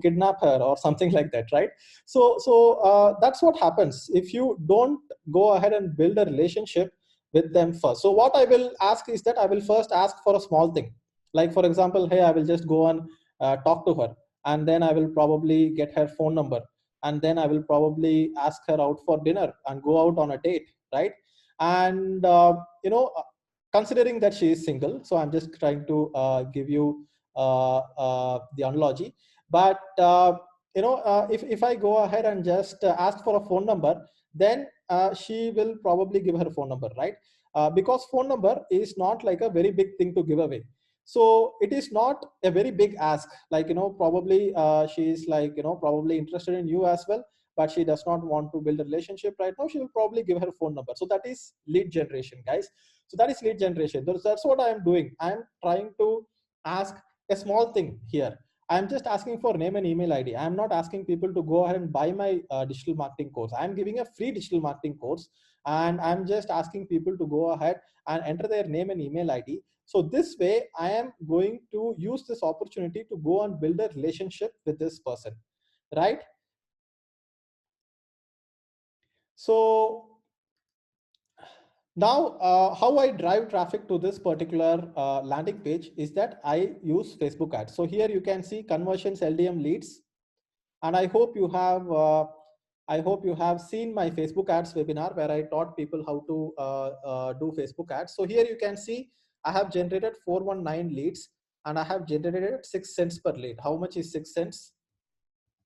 A: kidnap her or something like that, right? So that's what happens if you don't go ahead and build a relationship with them first. So what I will ask is that I will first ask for a small thing, like for example, hey, I will just go and talk to her, and then I will probably get her phone number, and then I will probably ask her out for dinner and go out on a date, right? And considering that she is single, so I'm just trying to give you the analogy. But if I go ahead and just ask for a phone number, then she will probably give her phone number, right? Because phone number is not like a very big thing to give away. So it is not a very big ask, like probably she is like probably interested in you as well, but she does not want to build a relationship right now. She will probably give her phone number. So that is lead generation, guys. So that is lead generation. That's what I am doing. I am trying to ask a small thing here. I'm just asking for name and email ID. I'm not asking people to go ahead and buy my digital marketing course. I'm giving a free digital marketing course, and I'm just asking people to go ahead and enter their name and email ID. So this way, I am going to use this opportunity to go and build a relationship with this person, right? So now, how I drive traffic to this particular landing page is that I use Facebook ads. So here you can see conversions, LDM leads, and I hope you have seen my Facebook ads webinar where I taught people how to do Facebook ads. So here you can see I have generated 419 leads and I have generated 6 cents per lead. How much is 6 cents?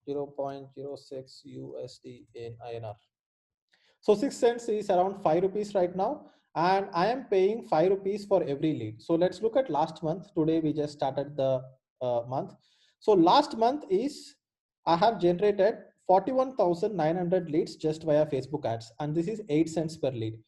A: 0.06 USD in INR. So 6 cents is around 5 rupees right now. And I am paying 5 rupees for every lead. So let's look at last month. Today we just started the month. So last month is I have generated 41,900 leads just via Facebook ads. And this is 8 cents per lead.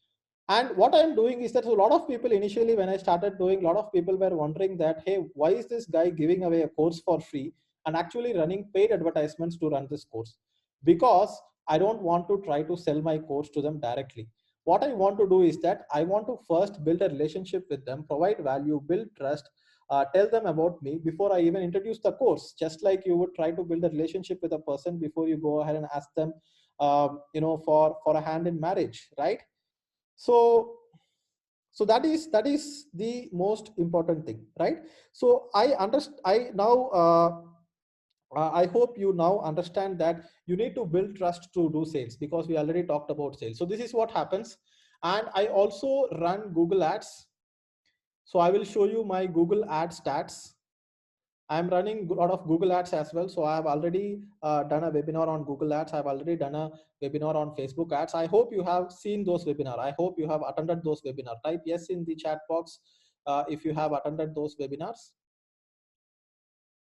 A: And what I'm doing is that a lot of people initially, when I started doing, a lot of people were wondering that, hey, why is this guy giving away a course for free and actually running paid advertisements to run this course? Because I don't want to try to sell my course to them directly. What I want to do is that I want to first build a relationship with them, provide value, build trust, tell them about me before I even introduce the course. Just like you would try to build a relationship with a person before you go ahead and ask them, for a hand in marriage, right? So that is the most important thing, right? So I hope you now understand that you need to build trust to do sales, because we already talked about sales. So this is what happens. And I also run Google ads. So I will show you my Google ad stats. I'm running a lot of Google ads as well. So I have already done a webinar on Google ads. I've already done a webinar on Facebook ads. I hope you have seen those webinars. I hope you have attended those webinars. Type yes in the chat box if you have attended those webinars.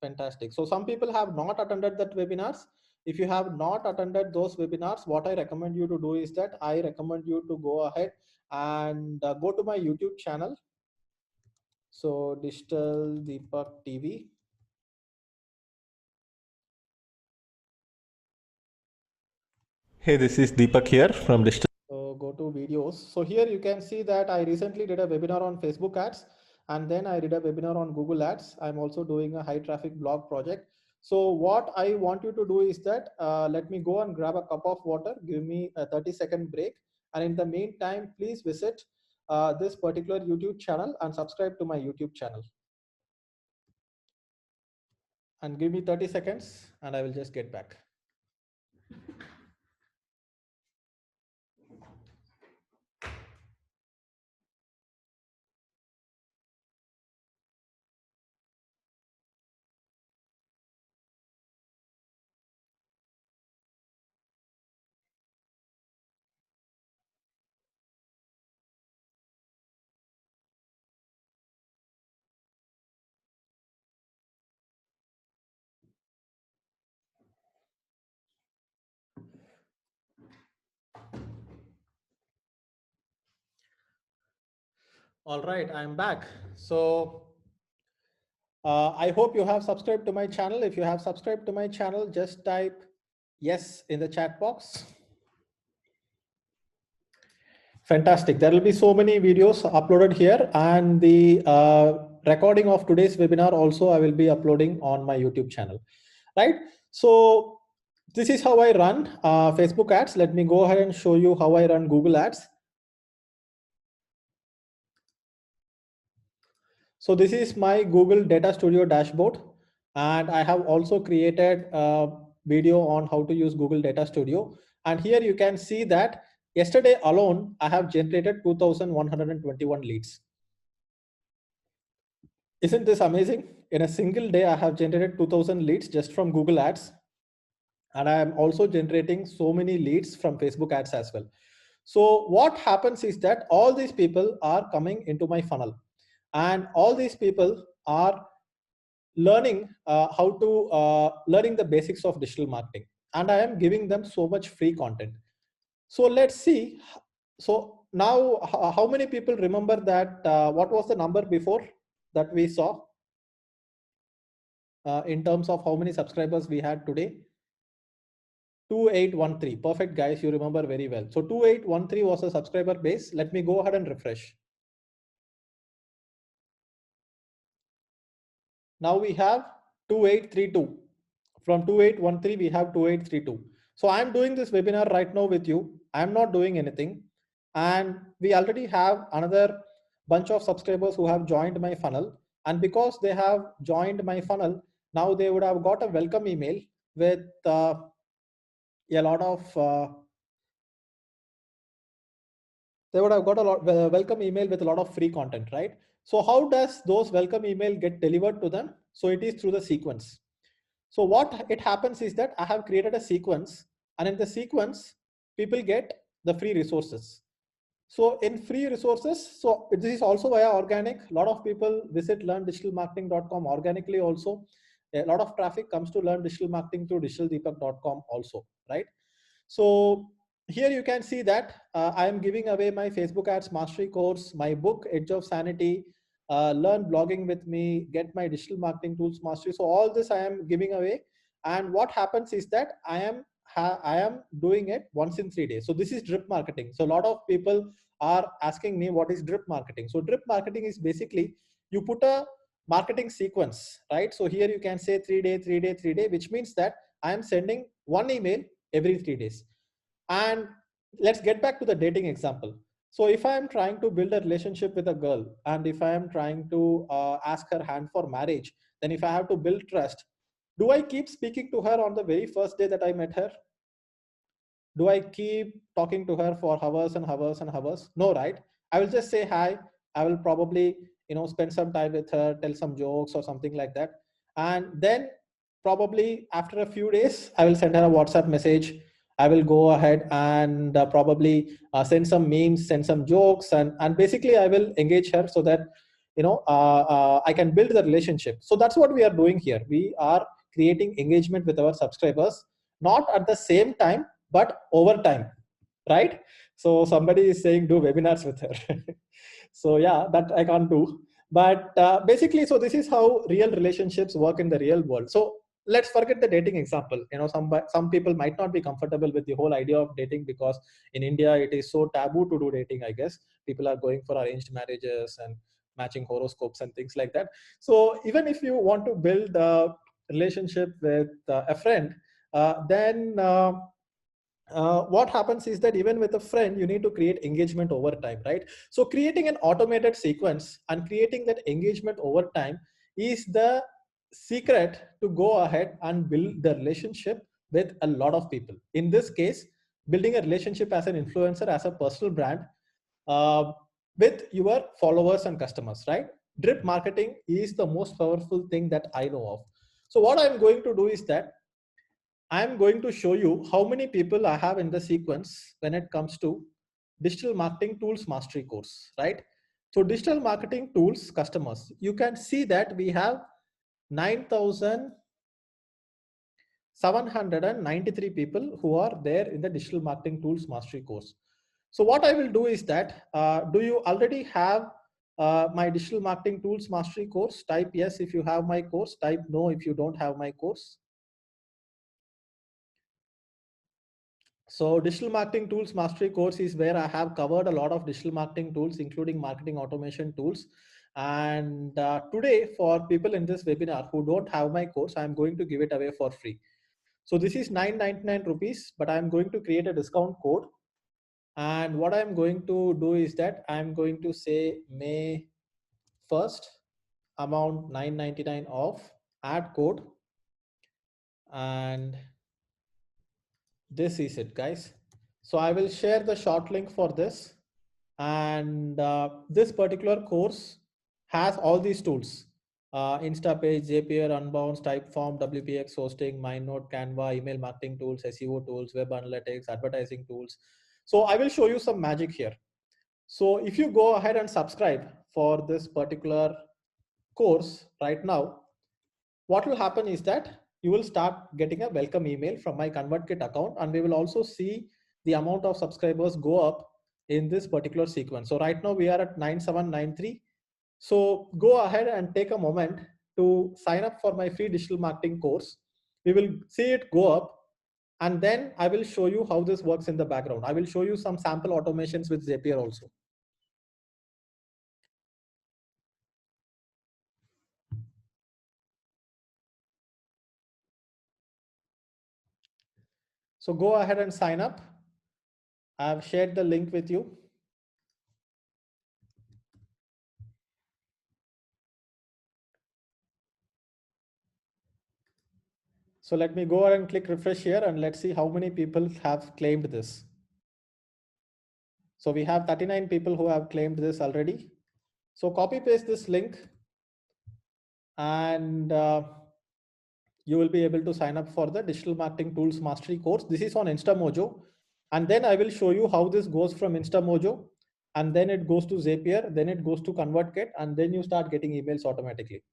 A: Fantastic. So some people have not attended that webinars. If you have not attended those webinars, what I recommend you to do is that I recommend you to go ahead and go to my YouTube channel. So Digital Deepak TV.
B: Hey, this is Deepak here from Digital.
A: So go to videos. So here you can see that I recently did a webinar on Facebook ads, and then I did a webinar on Google ads. I'm also doing a high traffic blog project. So what I want you to do is that let me go and grab a cup of water, give me a 30-second break. And in the meantime, please visit this particular YouTube channel and subscribe to my YouTube channel. And give me 30 seconds and I will just get back. All right, I'm back. So I hope you have subscribed to my channel. If you have subscribed to my channel, just type yes in the chat box. Fantastic. There will be so many videos uploaded here, and the recording of today's webinar also I will be uploading on my YouTube channel, right? So this is how I run Facebook ads. Let me go ahead and show you how I run Google ads. So this is my Google Data Studio dashboard, and I have also created a video on how to use Google Data Studio. And here you can see that yesterday alone, I have generated 2,121 leads. Isn't this amazing? In a single day, I have generated 2,000 leads just from Google Ads. And I am also generating so many leads from Facebook ads as well. So what happens is that all these people are coming into my funnel, and all these people are learning how to learning the basics of digital marketing, and I am giving them so much free content. So let's see. So now how many people remember that what was the number before that we saw in terms of how many subscribers we had today? 2813. Perfect, guys, you remember very well. So 2813 was a subscriber base. Let me go ahead and refresh. Now we have 2832. From 2813 we have 2832. So I'm doing this webinar right now with you. I'm not doing anything. And we already have another bunch of subscribers who have joined my funnel. And because they have joined my funnel, now they would have got a welcome email with a lot of they would have got a lot welcome email with a lot of free content, right? So how does those welcome email get delivered to them? So it is through the sequence. So what it happens is that I have created a sequence, and in the sequence people get the free resources. So in free resources, so this is also via organic. A lot of people visit learndigitalmarketing.com organically also. A lot of traffic comes to learn digital marketing through digitaldeepak.com also, right? So here you can see that I am giving away my Facebook ads mastery course, my book Edge of Sanity, learn blogging with me, get my digital marketing tools mastery. So all this I am giving away. And what happens is that I am doing it once in 3 days. So this is drip marketing. So a lot of people are asking me what is drip marketing. So drip marketing is basically you put a marketing sequence, right? So here you can say 3 day, 3 day, 3 day, which means that I am sending one email every 3 days. And let's get back to the dating example. So if I am trying to build a relationship with a girl, and if I am trying to ask her hand for marriage, then if I have to build trust, do I keep speaking to her on the very first day that I met her? Do I keep talking to her for hours and hours and hours? No, right? I will just say hi. I will probably, spend some time with her, tell some jokes or something like that. And then probably after a few days, I will send her a WhatsApp message. I will go ahead and probably send some memes, send some jokes, and basically I will engage her so that I can build the relationship. So that's what we are doing here. We are creating engagement with our subscribers, not at the same time but over time, right? So somebody is saying do webinars with her. So yeah, that I can't do. But basically, so this is how real relationships work in the real world. So let's forget the dating example. Some people might not be comfortable with the whole idea of dating, because in India it is so taboo to do dating, I guess. People are going for arranged marriages and matching horoscopes and things like that. So even if you want to build a relationship with a friend, then what happens is that even with a friend, you need to create engagement over time, right? So creating an automated sequence and creating that engagement over time is the secret to go ahead and build the relationship with a lot of people. In this case, building a relationship as an influencer, as a personal brand, uh, with your followers and customers, right? Drip marketing is the most powerful thing that I know of. So what I'm going to do is that I'm going to show you how many people I have in the sequence when it comes to digital marketing tools mastery course, right? So digital marketing tools customers, you can see that we have 9,793 people who are there in the digital marketing tools mastery course. So what I will do is that, do you already have my digital marketing tools mastery course? Type yes if you have my course, type no if you don't have my course. So digital marketing tools mastery course is where I have covered a lot of digital marketing tools, including marketing automation tools. And today, for people in this webinar who don't have my course, I'm going to give it away for free. So this is 999 rupees, but I'm going to create a discount code. And what I'm going to do is that I'm going to say May 1st, amount 999 off, add code, and this is it, guys. So I will share the short link for this. And this particular course has all these tools: Instapage, Zapier, Unbounce, Typeform, WPX hosting, MindNote, Canva, email marketing tools, SEO tools, web analytics, advertising tools. So I will show you some magic here. So if you go ahead and subscribe for this particular course right now, what will happen is that you will start getting a welcome email from my ConvertKit account, and we will also see the amount of subscribers go up in this particular sequence. So right now we are at 9793. So go ahead and take a moment to sign up for my free digital marketing course. We will see it go up, and then I will show you how this works in the background. I will show you some sample automations with Zapier also. So go ahead and sign up. I've shared the link with you. So let me go ahead and click refresh here and let's see how many people have claimed this. So we have 39 people who have claimed this already. So copy paste this link and you will be able to sign up for the Digital Marketing Tools Mastery course. This is on InstaMojo. And then I will show you how this goes from InstaMojo, and then it goes to Zapier, then it goes to ConvertKit, and then you start getting emails automatically.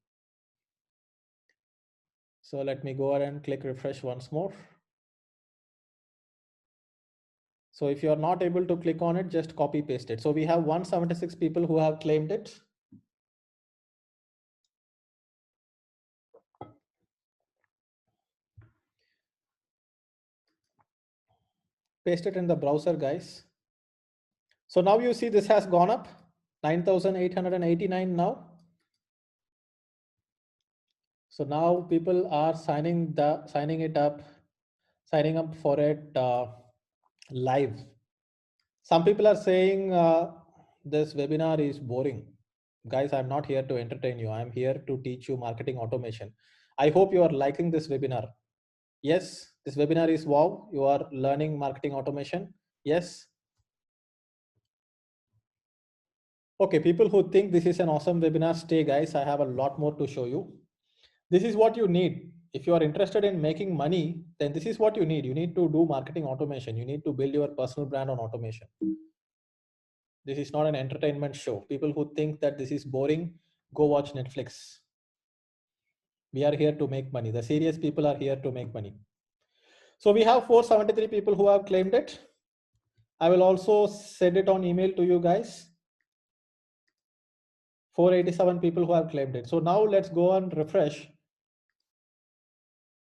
A: So let me go ahead and click refresh once more. So if you are not able to click on it, just copy paste it. So we have 176 people who have claimed it. Paste it in the browser, guys. So now you see this has gone up 9,889 now. So now people are signing up for it live. Some people are saying this webinar is boring. Guys, I'm not here to entertain you. I'm here to teach you marketing automation. I hope you are liking this webinar. Yes, this webinar is wow. You are learning marketing automation. Yes. Okay, people who think this is an awesome webinar, stay guys. I have a lot more to show you. This is what you need. If you are interested in making money, then this is what you need. You need to do marketing automation. You need to build your personal brand on automation. This is not an entertainment show. People who think that this is boring, go watch Netflix. We are here to make money. The serious people are here to make money. So we have 473 people who have claimed it. I will also send it on email to you guys. 487 people who have claimed it. So now let's go and refresh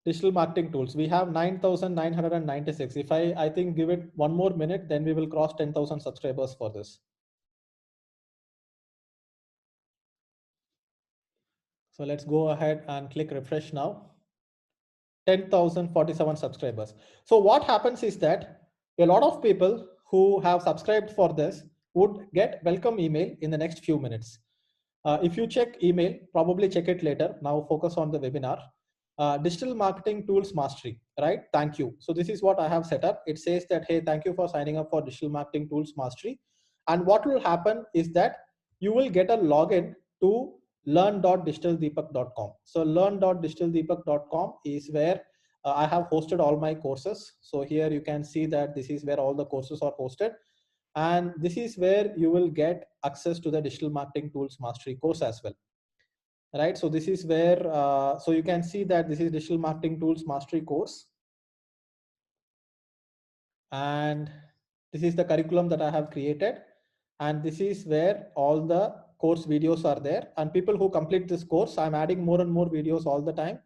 A: digital marketing tools. We have 9,996. If I think give it one more minute, then we will cross 10,000 subscribers for this. So let's go ahead and click refresh now. 10,047 subscribers. So what happens is that a lot of people who have subscribed for this would get welcome email in the next few minutes. If you check email, probably check it later. Now focus on the webinar. Digital Marketing Tools Mastery, right? Thank you. So this is what I have set up. It says that, hey, thank you for signing up for Digital Marketing Tools Mastery. And what will happen is that you will get a login to learn.digitaldeepak.com. So learn.digitaldeepak.com is where I have hosted all my courses. So here you can see that this is where all the courses are hosted. And this is where you will get access to the Digital Marketing Tools Mastery course as well. Right, so this is where, so you can see that this is Digital Marketing Tools Mastery course. And this is the curriculum that I have created. And this is where all the course videos are there. And people who complete this course, I'm adding more and more videos all the time.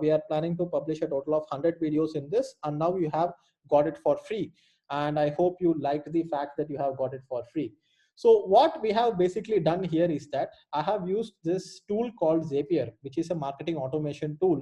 A: We are planning to publish a total of 100 videos in this. And now you have got it for free. And I hope you liked the fact that you have got it for free. So what we have basically done here is that I have used this tool called Zapier, which is a marketing automation tool,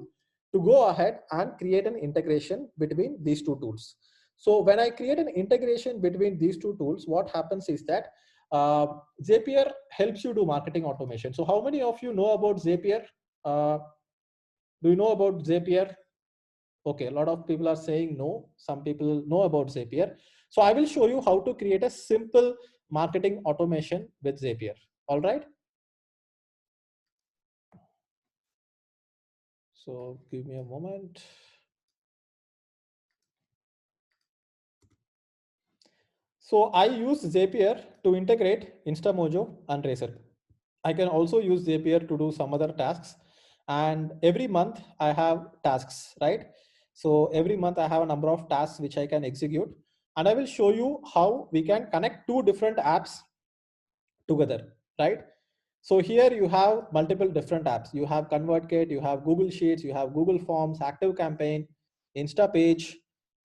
A: to go ahead and create an integration between these two tools. So when I create an integration between these two tools, what happens is that Zapier helps you do marketing automation. So how many of you know about Zapier? Do you know about Zapier? Okay, a lot of people are saying no. Some people know about Zapier. So I will show you how to create a simple marketing automation with Zapier. All right. So give me a moment. So I use Zapier to integrate InstaMojo and Razer. I can also use Zapier to do some other tasks. And every month I have tasks, right? So every month I have a number of tasks which I can execute. And I will show you how we can connect two different apps together, right? So here you have multiple different apps. You have ConvertKit, you have Google Sheets, you have Google Forms, ActiveCampaign, InstaPage,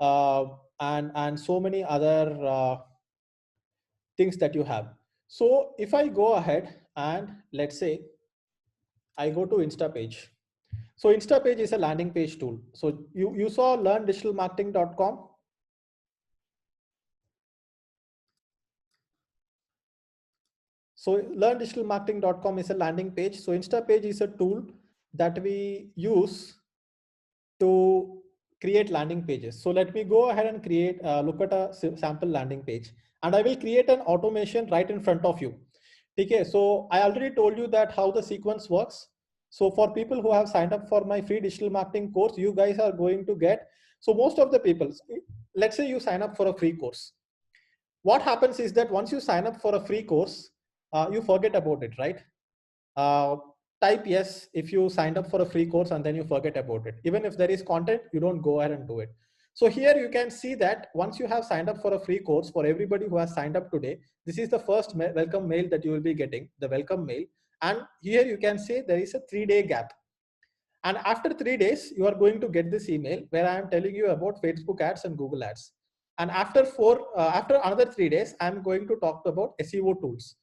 A: and so many other things that you have. So if I go ahead and let's say I go to InstaPage. So InstaPage is a landing page tool. So you saw learndigitalmarketing.com. So learndigitalmarketing.com is a landing page. So Instapage is a tool that we use to create landing pages. So let me go ahead and create, look at a sample landing page, and I will create an automation right in front of you. Okay, so I already told you that how the sequence works. So for people who have signed up for my free digital marketing course, you guys are going to get, so most of the people, let's say you sign up for a free course. What happens is that once you sign up for a free course, you forget about it, right? Uh, Type yes if you signed up for a free course and then you forget about it. Even if there is content, you don't go ahead and do it. So here you can see that once you have signed up for a free course, for everybody who has signed up today, this is the first welcome mail that you will be getting, the welcome mail. And here you can see there is a 3-day gap. And after 3 days, you are going to get this email where I am telling you about Facebook ads and Google ads. And after another 3 days, I'm going to talk about SEO tools.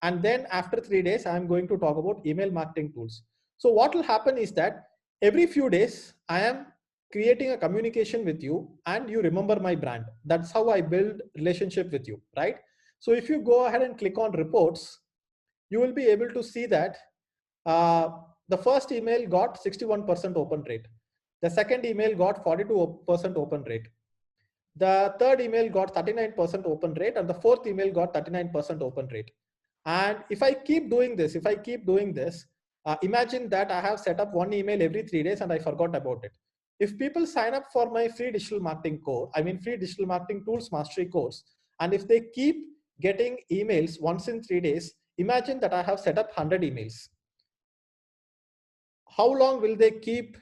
A: And then after 3 days, I'm going to talk about email marketing tools. So what will happen is that every few days, I am creating a communication with you and you remember my brand. That's how I build relationship with you, right? So if you go ahead and click on reports, you will be able to see that uh, the first email got 61% open rate. The second email got 42% open rate. The third email got 39% open rate, and the fourth email got 39% open rate. And if I keep doing this, imagine that I have set up one email every 3 days and I forgot about it. If people sign up for my free digital marketing course, free digital marketing tools mastery course, and if they keep getting emails once in 3 days, imagine that I have set up 100 emails. How long will they keep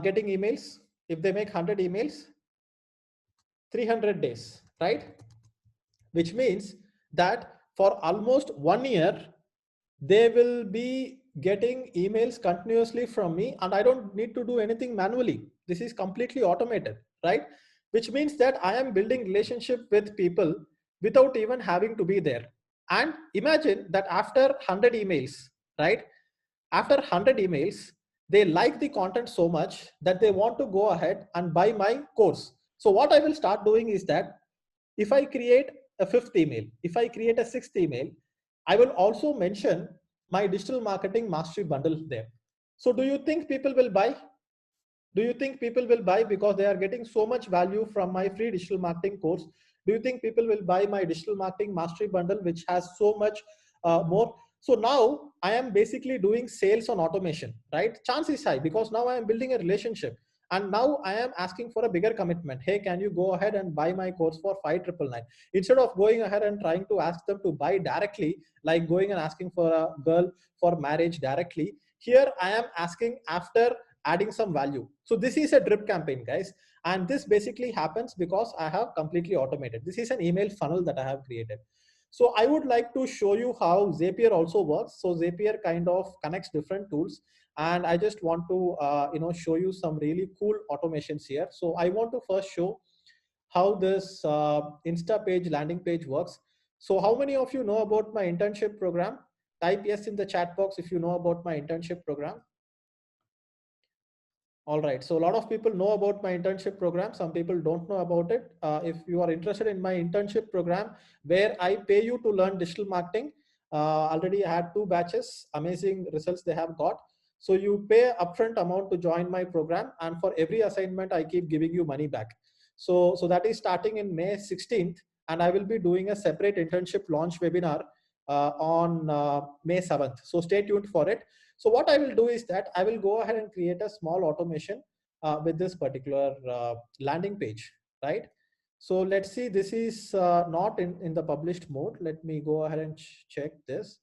A: getting emails? If they make 100 emails, 300 days, right? Which means that for almost 1 year, they will be getting emails continuously from me and I don't need to do anything manually. This is completely automated, right? Which means that I am building relationship with people without even having to be there. And imagine that after 100 emails, right? After 100 emails, they like the content so much that they want to go ahead and buy my course. So what I will start doing is that if I create a fifth email, if I create a sixth email, I will also mention my digital marketing mastery bundle there. So do you think people will buy? Do you think people will buy because they are getting so much value from my free digital marketing course? Do you think people will buy my digital marketing mastery bundle, which has so much more? So now I am basically doing sales on automation, right? Chance is high because now I am building a relationship. And now I am asking for a bigger commitment. Hey, can you go ahead and buy my course for 5,999? Instead of going ahead and trying to ask them to buy directly, like going and asking for a girl for marriage directly, here I am asking after adding some value. So this is a drip campaign, guys. And this basically happens because I have completely automated. This is an email funnel that I have created. So I would like to show you how Zapier also works. So Zapier kind of connects different tools. And I just want to show you some really cool automations here. So I want to first show how this Instapage landing page works. So how many of you know about my internship program? Type yes in the chat box if you know about my internship program. All right. So a lot of people know about my internship program. Some people don't know about it. If you are interested in my internship program, where I pay you to learn digital marketing, already I had 2 batches, amazing results they have got. So you pay upfront amount to join my program. And for every assignment, I keep giving you money back. So that is starting in May 16th. And I will be doing a separate internship launch webinar on May 7th. So stay tuned for it. So what I will do is that I will go ahead and create a small automation with this particular landing page, right? So let's see, this is not in the published mode. Let me go ahead and check this.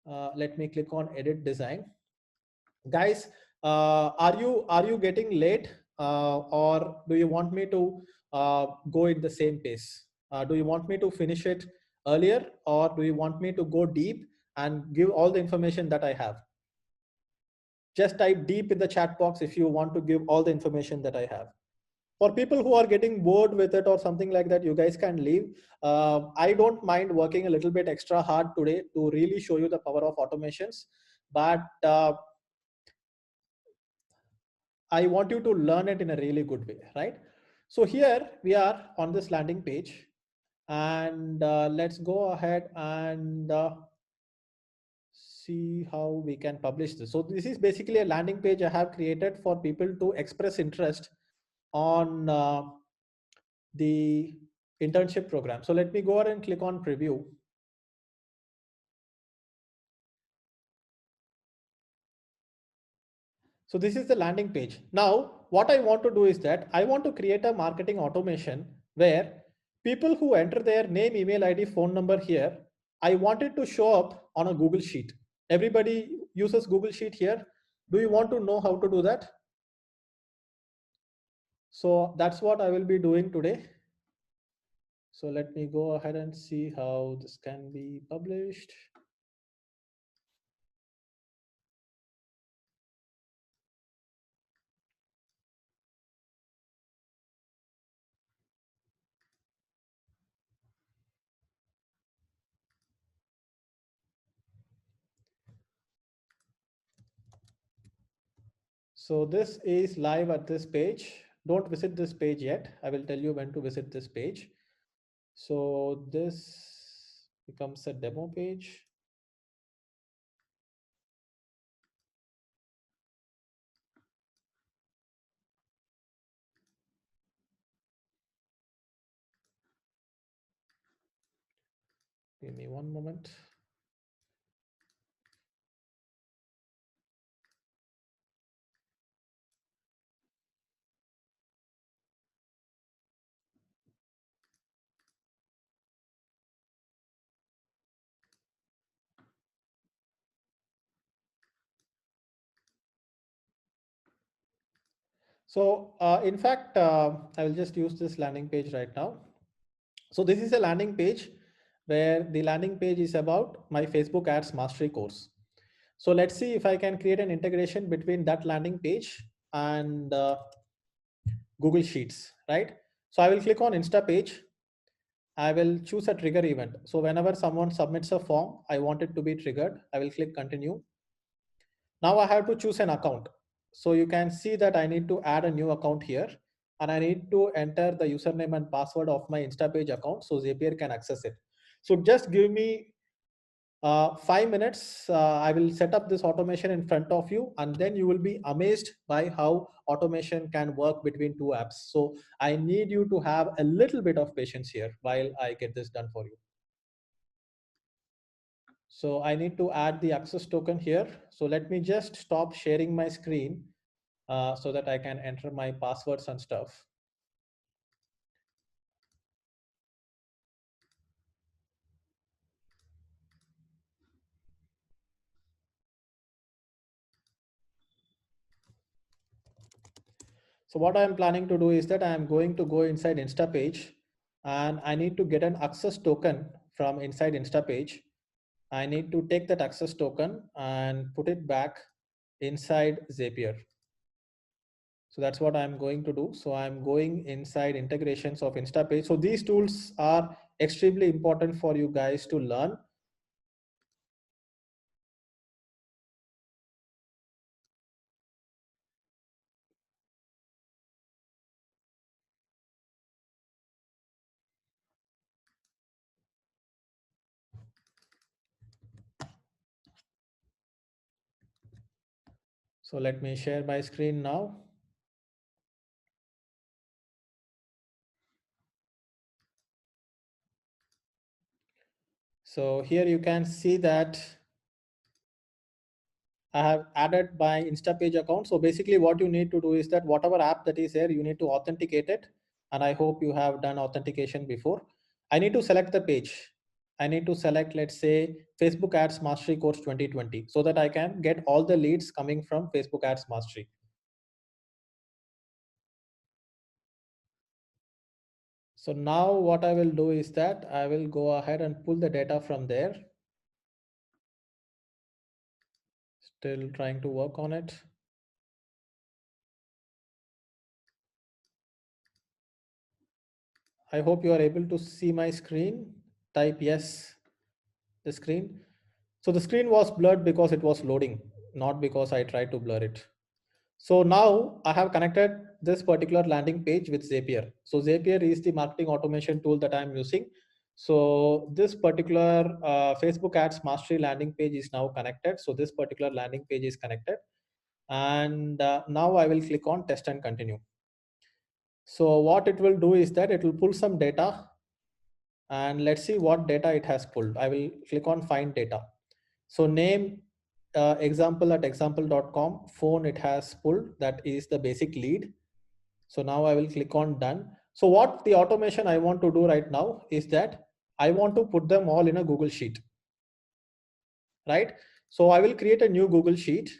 A: Let me click on edit design. Guys, are you getting late or do you want me to go in the same pace? Do you want me to finish it earlier or do you want me to go deep and give all the information that I have? Just type deep in the chat box if you want to give all the information that I have. For people who are getting bored with it or something like that, you guys can leave. I don't mind working a little bit extra hard today to really show you the power of automations, but I want you to learn it in a really good way, right? So here we are on this landing page. And let's go ahead and see how we can publish this. So this is basically a landing page I have created for people to express interest on the internship program. So let me go ahead and click on preview. So this is the landing page. Now, what I want to do is that I want to create a marketing automation where people who enter their name, email ID, phone number here, I want it to show up on a Google Sheet. Everybody uses Google Sheet here. Do you want to know how to do that? So that's what I will be doing today. So let me go ahead and see how this can be published. So this is live at this page. Don't visit this page yet. I will tell you when to visit this page. So this becomes a demo page. Give me one moment. So in fact, I will just use this landing page right now. So this is a landing page where the landing page is about my Facebook ads mastery course. So let's see if I can create an integration between that landing page and Google Sheets, right? So I will click on Insta page. I will choose a trigger event. So whenever someone submits a form, I want it to be triggered. I will click continue. Now I have to choose an account. So you can see that I need to add a new account here and I need to enter the username and password of my Instapage account so Zapier can access it. So just give me 5 minutes. I will set up this automation in front of you and then you will be amazed by how automation can work between two apps. So I need you to have a little bit of patience here while I get this done for you. So I need to add the access token here. So let me just stop sharing my screen so that I can enter my passwords and stuff. So what I'm planning to do is that I'm going to go inside Instapage and I need to get an access token from inside Instapage. I need to take that access token and put it back inside Zapier. So that's what I'm going to do. So I'm going inside integrations of Instapage. So these tools are extremely important for you guys to learn. So let me share my screen now. So here you can see that I have added my Instapage account. So basically what you need to do is that whatever app that is there, you need to authenticate it. And I hope you have done authentication before. I need to select the page. I need to select, let's say, Facebook Ads Mastery Course 2020 so that I can get all the leads coming from Facebook Ads Mastery. So now what I will do is that I will go ahead and pull the data from there. Still trying to work on it. I hope you are able to see my screen. Type yes, the screen. So the screen was blurred because it was loading, not because I tried to blur it. So now I have connected this particular landing page with Zapier. So Zapier is the marketing automation tool that I'm using. So this particular Facebook Ads Mastery landing page is now connected. So this particular landing page is connected. And now I will click on test and continue. So what it will do is that it will pull some data, and let's see what data it has pulled. I will click on find data. So name example at example.com, phone it has pulled, that is the basic lead. So now I will click on done. So what the automation I want to do right now is that I want to put them all in a Google Sheet, right? So I will create a new Google Sheet,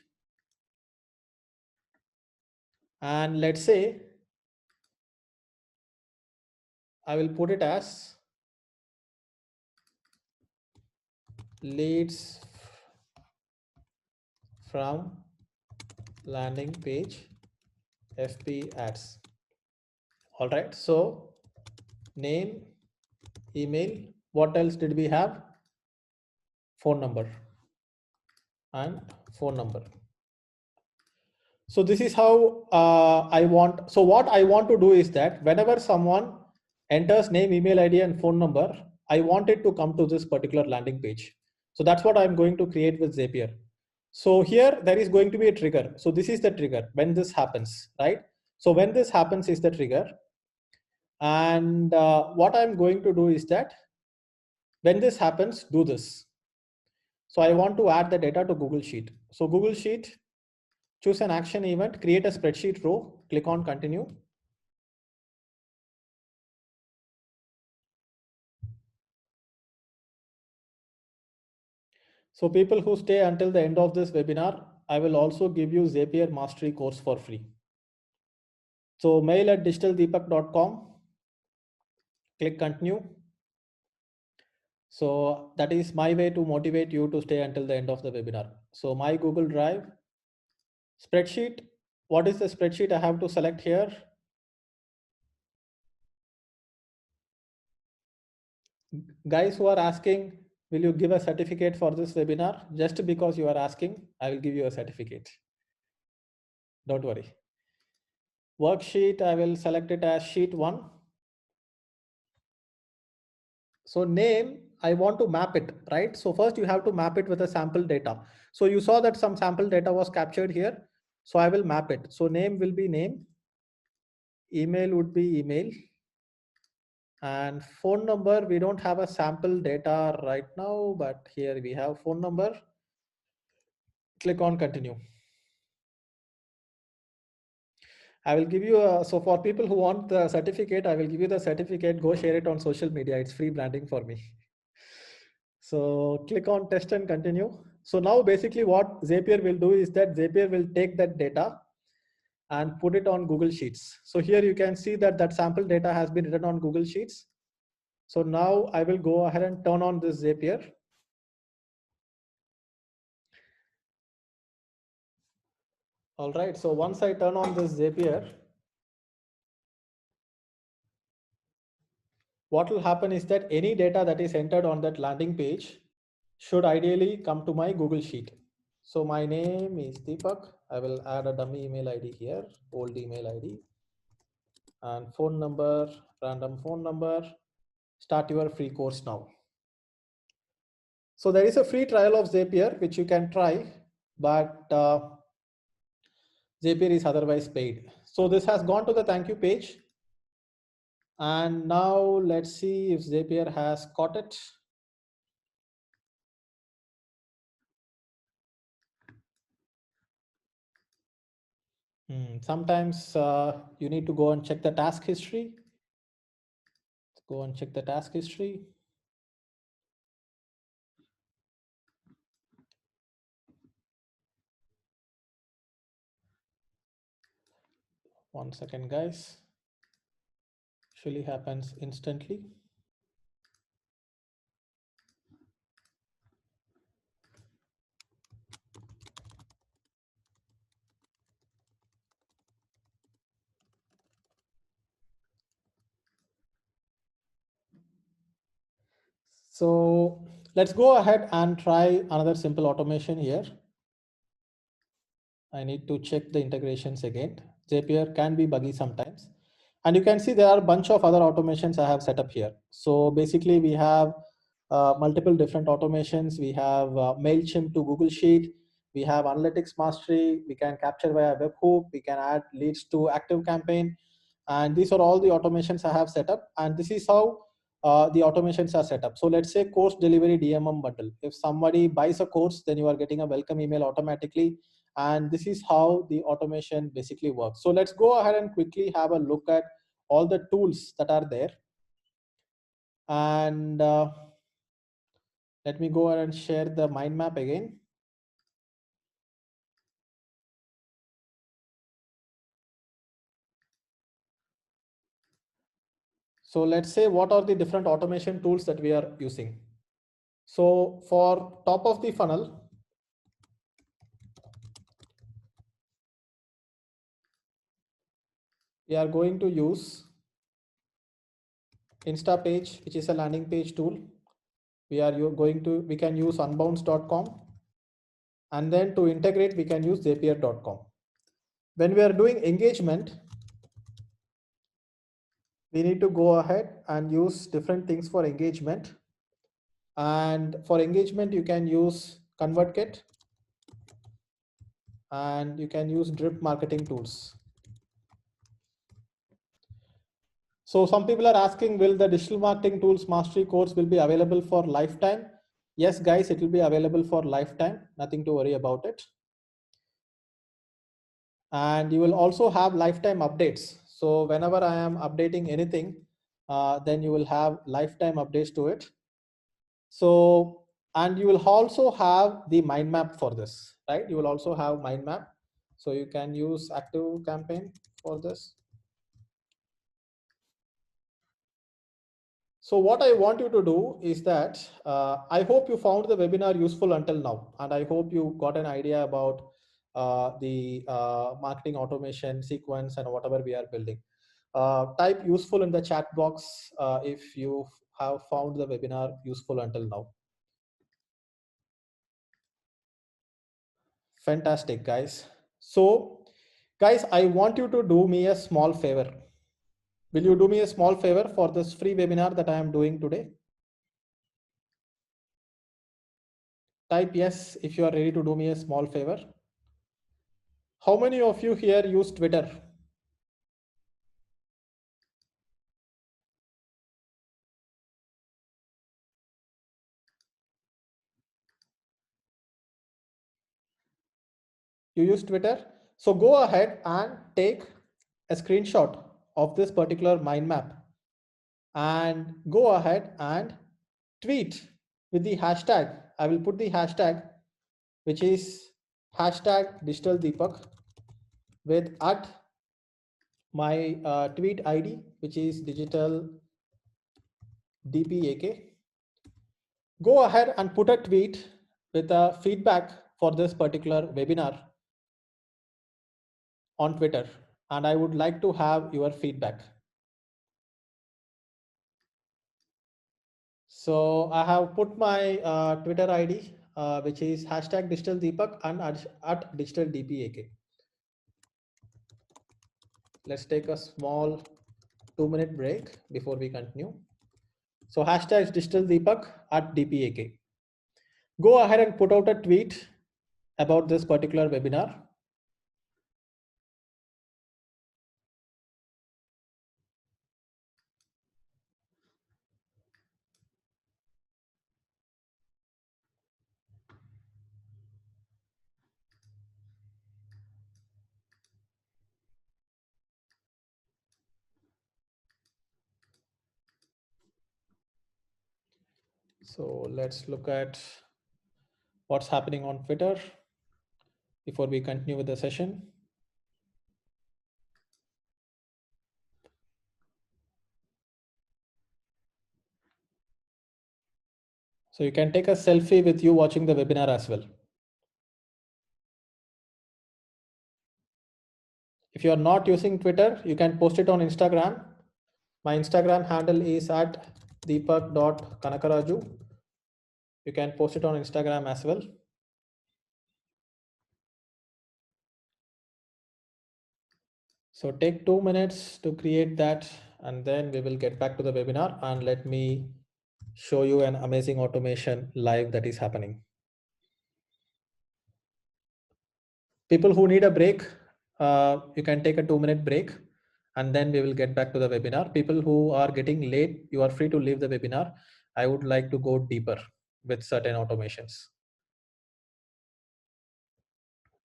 A: and let's say I will put it as leads from landing page FB ads. All right, so name, email, what else did we have? Phone number and phone number. So this is how I want. So what I want to do is that whenever someone enters name, email ID and phone number, I want it to come to this particular landing page. So that's what I'm going to create with Zapier. So here there is going to be a trigger. So this is the trigger when this happens, right? So when this happens is the trigger. And what I'm going to do is that when this happens, do this. So I want to add the data to Google Sheet. So Google Sheet, choose an action event, create a spreadsheet row, click on continue. So people who stay until the end of this webinar, I will also give you Zapier Mastery course for free. So mail at digitaldeepak.com, click continue. So that is my way to motivate you to stay until the end of the webinar. So my Google Drive, spreadsheet, what is the spreadsheet I have to select here? Guys who are asking, will you give a certificate for this webinar? Just because you are asking, I will give you a certificate. Don't worry. Worksheet, I will select it as sheet 1. So name, I want to map it, right? So first you have to map it with a sample data. So you saw that some sample data was captured here. So I will map it. So name will be name, email would be email, and phone number, we don't have a sample data right now, but here we have phone number. Click on continue. I will give you a, so for people who want the certificate, I will give you the certificate, go share it on social media. It's free branding for me. So click on test and continue. So now basically what Zapier will do is that Zapier will take that data and put it on Google Sheets. So here you can see that that sample data has been written on Google Sheets. So now I will go ahead and turn on this Zapier. All right, so once I turn on this Zapier, what will happen is that any data that is entered on that landing page should ideally come to my Google Sheet. So my name is Deepak. I will add a dummy email ID here, old email ID, and phone number, random phone number. Start your free course now. So there is a free trial of Zapier which you can try, but Zapier is otherwise paid. So this has gone to the thank you page. And now let's see if Zapier has caught it. Sometimes you need to go and check the task history. Let's go and check the task history. One second, guys. Usually happens instantly. So let's go ahead and try another simple automation here. I need to check the integrations again. Zapier can be buggy sometimes. And you can see there are a bunch of other automations I have set up here. So basically we have multiple different automations. We have MailChimp to Google Sheet. We have Analytics Mastery. We can capture via webhook. We can add leads to ActiveCampaign. And these are all the automations I have set up. And this is how the automations are set up. So let's say course delivery DMM bundle. If somebody buys a course, then you are getting a welcome email automatically. And this is how the automation basically works. So let's go ahead and quickly have a look at all the tools that are there. And let me go ahead and share the mind map again. So let's say what are the different automation tools that we are using. So for top of the funnel, we are going to use Instapage, which is a landing page tool. We can use unbounce.com, and then to integrate, we can use zapier.com. When we are doing engagement, we need to go ahead and use different things for engagement. And for engagement, you can use ConvertKit, and you can use drip marketing tools. So some people are asking, will the digital marketing tools mastery course will be available for lifetime? Yes, guys, it will be available for lifetime. Nothing to worry about it. And you will also have lifetime updates. So whenever I am updating anything, then you will have lifetime updates to it. So, and you will also have the mind map for this, right? You will also have mind map. So you can use ActiveCampaign for this. So what I want you to do is that I hope you found the webinar useful until now, and I hope you got an idea about the marketing automation sequence and whatever we are building. Type useful in the chat box if you have found the webinar useful until now. Fantastic, guys. So guys, I want you to do me a small favor. Will you do me a small favor for this free webinar that I am doing today? Type yes if you are ready to do me a small favor. How many of you here use Twitter? You use Twitter? So go ahead and take a screenshot of this particular mind map and go ahead and tweet with the hashtag. I will put the hashtag, which is hashtag Digital Deepak, with at my tweet ID, which is Digital DPAK. Go ahead and put a tweet with a feedback for this particular webinar on Twitter, and I would like to have your feedback. So I have put my Twitter ID, which is hashtag Digital Deepak and at Digital DPAK. Let's take a small 2-minute break before we continue. So hashtag Digital Deepak at DPAK. Go ahead and put out a tweet about this particular webinar. So let's look at what's happening on Twitter before we continue with the session. So you can take a selfie with you watching the webinar as well. If you are not using Twitter, you can post it on Instagram. My Instagram handle is at deepak.kanakaraju. You can post it on Instagram as well. So take 2 minutes to create that, and then we will get back to the webinar, and let me show you an amazing automation live that is happening. People who need a break, you can take a 2-minute break, and then we will get back to the webinar. People who are getting late, you are free to leave the webinar. I would like to go deeper with certain automations.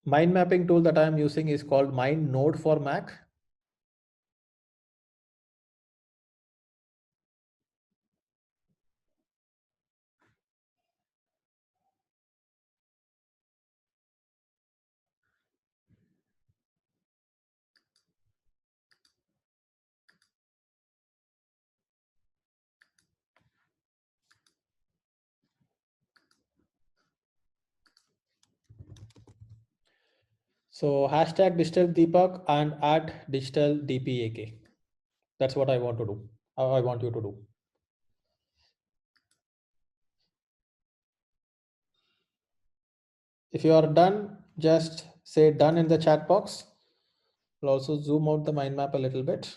A: Mind mapping tool that I am using is called Mind Node for Mac. So hashtag digital Deepak and add digital DPAK. That's what I want to do. I want you to do. If you are done, just say done in the chat box. We'll also zoom out the mind map a little bit.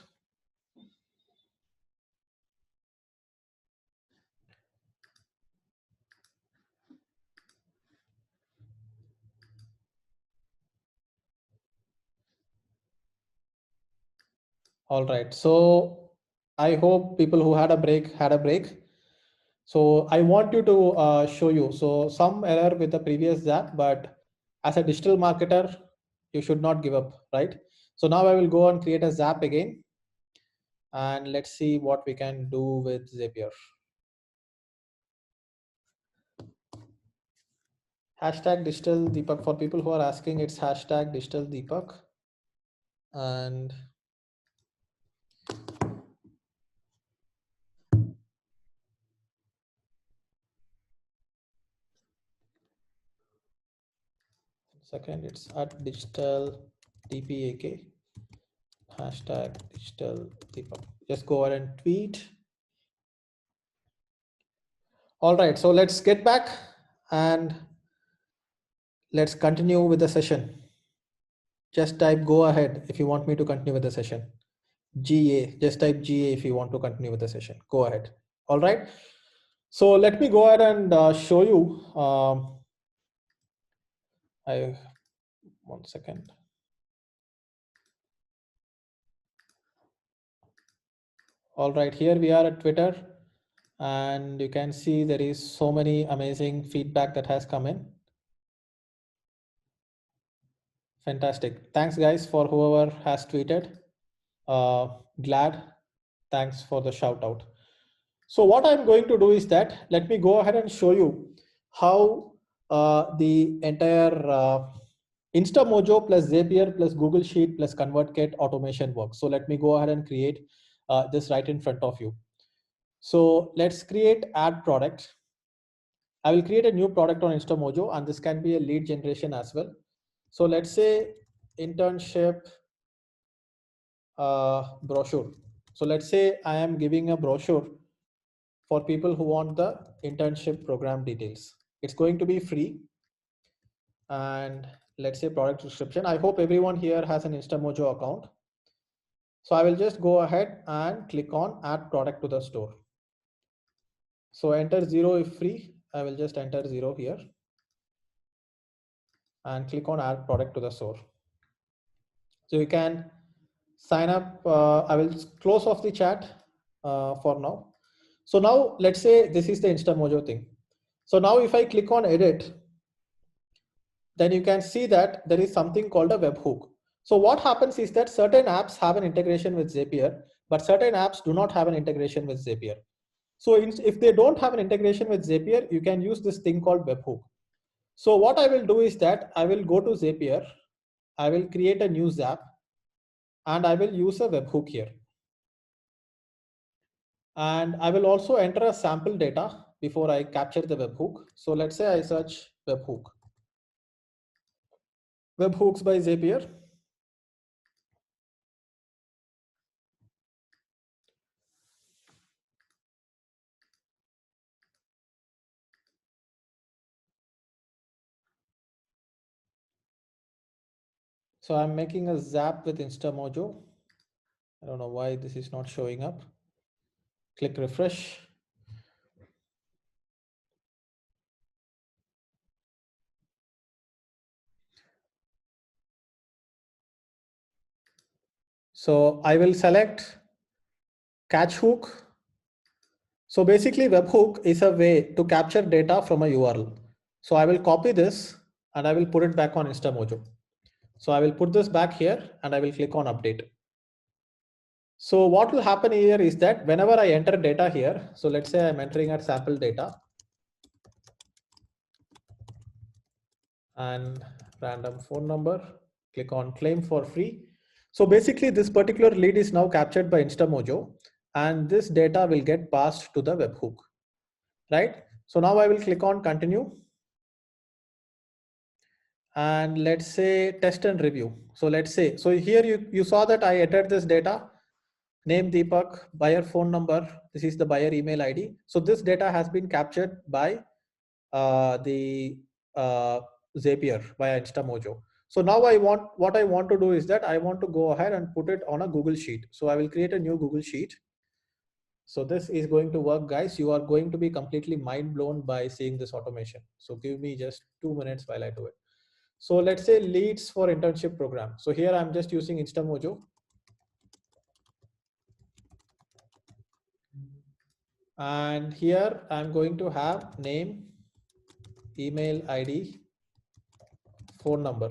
A: All right. So I hope people who had a break had a break. So I want you to show you. So some error with the previous Zap, but as a digital marketer, you should not give up, right? So now I will go and create a Zap again. And let's see what we can do with Zapier. Hashtag digital Deepak. For people who are asking, it's hashtag digital Deepak. And second, it's at digital DPAK. Hashtag digital Deepak. Just go ahead and tweet. All right, so let's get back and let's continue with the session. Just type go ahead if you want me to continue with the session. GA, just type GA if you want to continue with the session. Go ahead. All right. So let me go ahead and show you. One second. All right, here we are at Twitter, and you can see there is so many amazing feedback that has come in. Fantastic. Thanks guys for whoever has tweeted. Glad. Thanks for the shout out. So what I'm going to do is that, let me go ahead and show you how the entire InstaMojo plus Zapier plus Google Sheet plus ConvertKit automation works. So let me go ahead and create this right in front of you. So let's create add product. I will create a new product on InstaMojo, and this can be a lead generation as well. So let's say internship brochure. So let's say I am giving a brochure for people who want the internship program details. It's going to be free. And let's say product description. I hope everyone here has an InstaMojo account. So I will just go ahead and click on add product to the store. So enter 0 if free. I will just enter 0 here and click on add product to the store. So you can sign up. I will close off the chat for now. So now let's say this is the InstaMojo thing. So now if I click on edit, then you can see that there is something called a webhook. So what happens is that certain apps have an integration with Zapier, but certain apps do not have an integration with Zapier. So if they don't have an integration with Zapier, you can use this thing called webhook. So what I will do is that I will go to Zapier, I will create a new Zap, and I will use a webhook here. And I will also enter a sample data before I capture the webhook. So let's say I search webhook. Webhooks by Zapier. So I'm making a zap with InstaMojo. I don't know why this is not showing up. Click refresh. So I will select catch hook. So basically webhook is a way to capture data from a URL. So I will copy this and I will put it back on InstaMojo. So I will put this back here and I will click on update. So what will happen here is that whenever I enter data here, so let's say I'm entering a sample data and random phone number, click on claim for free. So basically this particular lead is now captured by InstaMojo and this data will get passed to the webhook, right? So now I will click on continue. And let's say test and review. So let's say, so here you saw that I entered this data, name Deepak, buyer phone number, this is the buyer email ID. So this data has been captured by the Zapier via InstaMojo. So now what I want to do is that I want to go ahead and put it on a Google Sheet. So I will create a new Google Sheet. So this is going to work, guys. You are going to be completely mind blown by seeing this automation. So give me just 2 minutes while I do it. So let's say leads for internship program. So here I'm just using InstaMojo. And here I'm going to have name, email ID, phone number.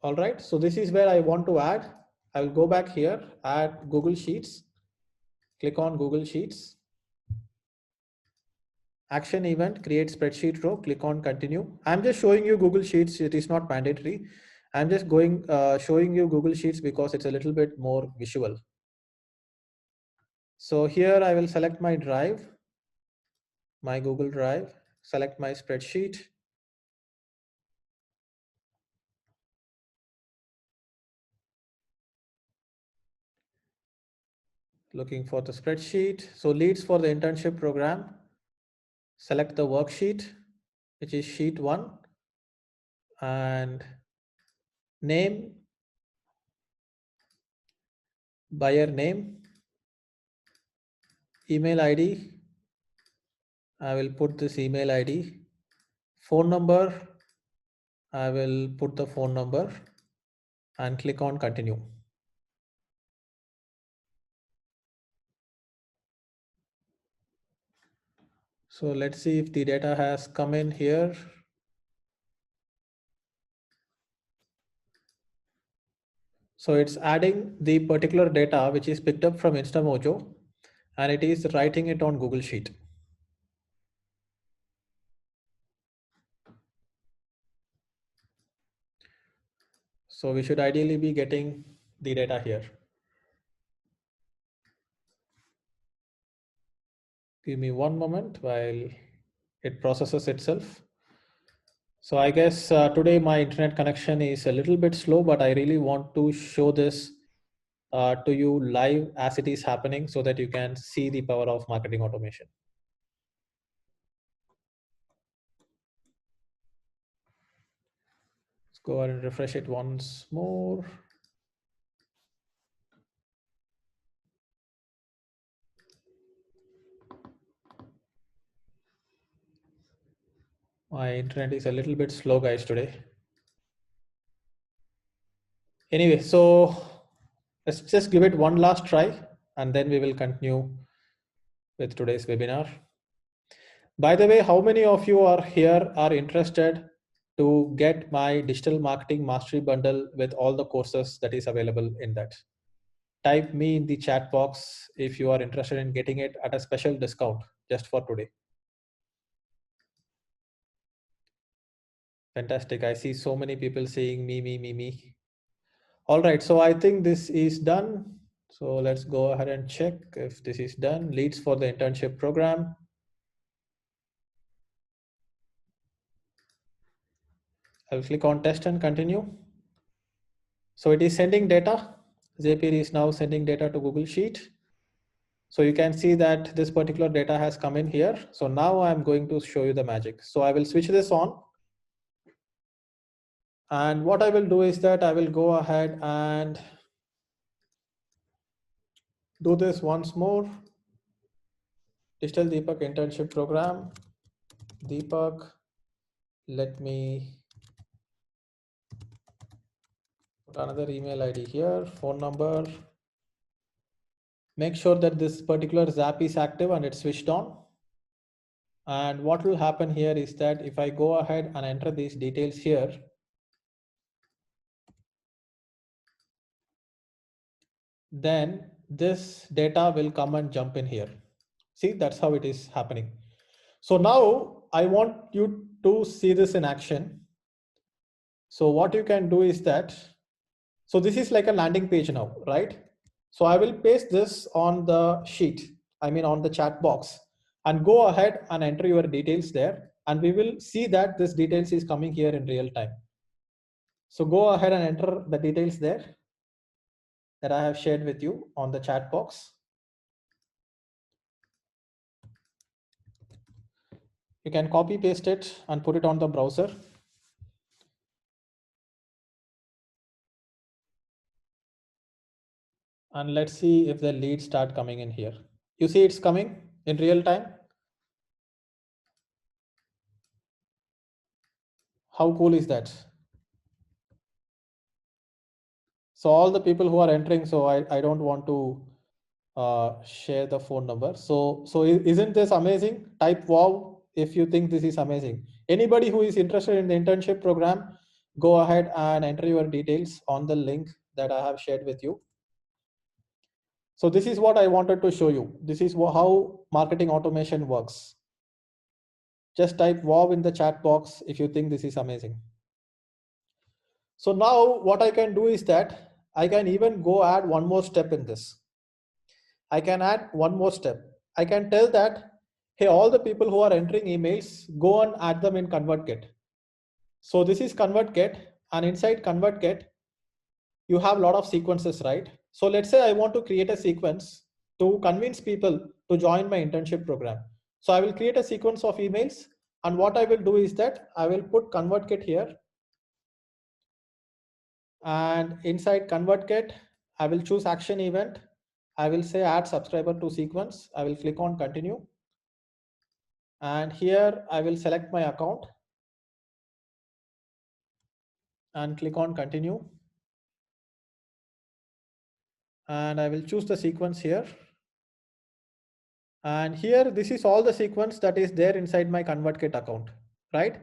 A: All right, so this is where I want to add. I will go back here, add Google Sheets, click on Google Sheets. Action event, create spreadsheet row, click on continue. I'm just showing you Google Sheets, it is not mandatory. I'm just showing you Google Sheets because it's a little bit more visual. So here I will select my drive, my Google Drive, select my spreadsheet. Looking for the spreadsheet. So leads for the internship program, select the worksheet, which is sheet 1, and name, buyer name, email ID. I will put this email ID, phone number. I will put the phone number and click on continue. So let's see if the data has come in here. So it's adding the particular data which is picked up from InstaMojo and it is writing it on Google Sheet. So we should ideally be getting the data here. Give me one moment while it processes itself. So I guess today my internet connection is a little bit slow, but I really want to show this to you live as it is happening so that you can see the power of marketing automation. Let's go ahead and refresh it once more. My internet is a little bit slow, guys, today. Anyway, so let's just give it one last try and then we will continue with today's webinar. By the way, how many of you are here are interested to get my digital marketing mastery bundle with all the courses that is available in that? Type me in the chat box if you are interested in getting it at a special discount just for today. Fantastic. I see so many people saying me. All right, so I think this is done. So let's go ahead and check if this is done. Leads for the internship program. I'll click on test and continue. So it is sending data. Zapier is now sending data to Google Sheet. So you can see that this particular data has come in here. So now I'm going to show you the magic. So I will switch this on. And what I will do is that I will go ahead and do this once more. Digital Deepak internship program. Deepak, let me put another email ID here, phone number. Make sure that this particular Zap is active and it's switched on. And what will happen here is that if I go ahead and enter these details here, then this data will come and jump in here. See, that's how it is happening. So now I want you to see this in action. So what you can do is that, so this is like a landing page now, right? So I will paste this on the sheet, I mean on the chat box, and go ahead and enter your details there. And we will see that this details is coming here in real time. So go ahead and enter the details there that I have shared with you on the chat box. You can copy paste it and put it on the browser. And let's see if the leads start coming in here. You see it's coming in real time. How cool is that? So all the people who are entering, so I don't want to share the phone number. So isn't this amazing? Type wow if you think this is amazing. Anybody who is interested in the internship program, go ahead and enter your details on the link that I have shared with you. So this is what I wanted to show you. This is how marketing automation works. Just type wow in the chat box if you think this is amazing. So now what I can do is that I can even go add one more step in this. I can add one more step. I can tell that, hey, all the people who are entering emails, go and add them in ConvertKit. So this is ConvertKit, and inside ConvertKit, you have a lot of sequences, right? So let's say I want to create a sequence to convince people to join my internship program. So I will create a sequence of emails, and what I will do is that I will put ConvertKit here, and inside ConvertKit, I will choose action event. I will say add subscriber to sequence. I will click on continue. And here I will select my account and click on continue. And I will choose the sequence here. And here, this is all the sequence that is there inside my ConvertKit account, right?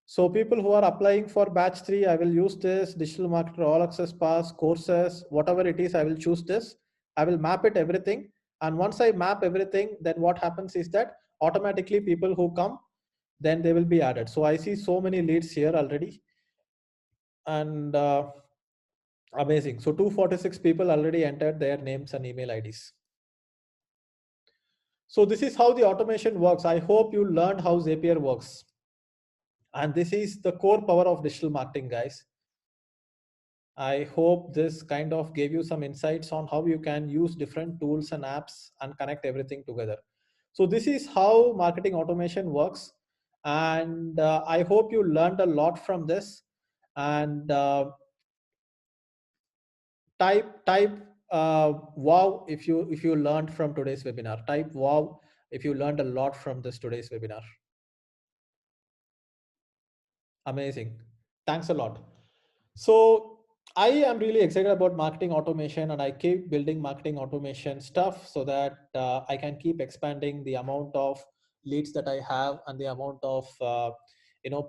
A: So people who are applying for batch 3, I will use this digital marketer, all access pass, courses, whatever it is, I will choose this. I will map it everything. And once I map everything, then what happens is that automatically people who come, then they will be added. So I see so many leads here already. And amazing. So 246 people already entered their names and email IDs. So this is how the automation works. I hope you learned how Zapier works. And this is the core power of digital marketing, guys. I hope this kind of gave you some insights on how you can use different tools and apps and connect everything together. So this is how marketing automation works. And I hope you learned a lot from this. And type wow if you learned from today's webinar. Type wow if you learned a lot from this today's webinar. Amazing. Thanks a lot. So I am really excited about marketing automation, and I keep building marketing automation stuff so that I can keep expanding the amount of leads that I have and the amount of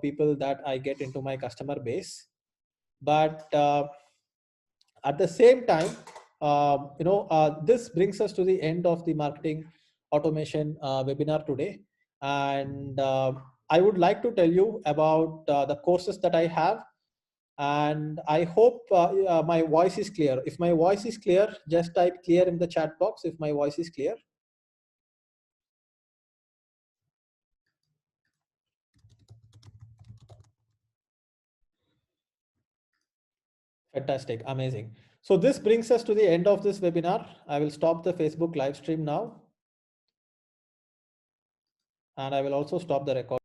A: people that I get into my customer base. But at the same time, this brings us to the end of the marketing automation webinar today. And I would like to tell you about the courses that I have. And I hope my voice is clear. If my voice is clear, just type clear in the chat box if my voice is clear. Fantastic, amazing. So this brings us to the end of this webinar. I will stop the Facebook live stream now. And I will also stop the record.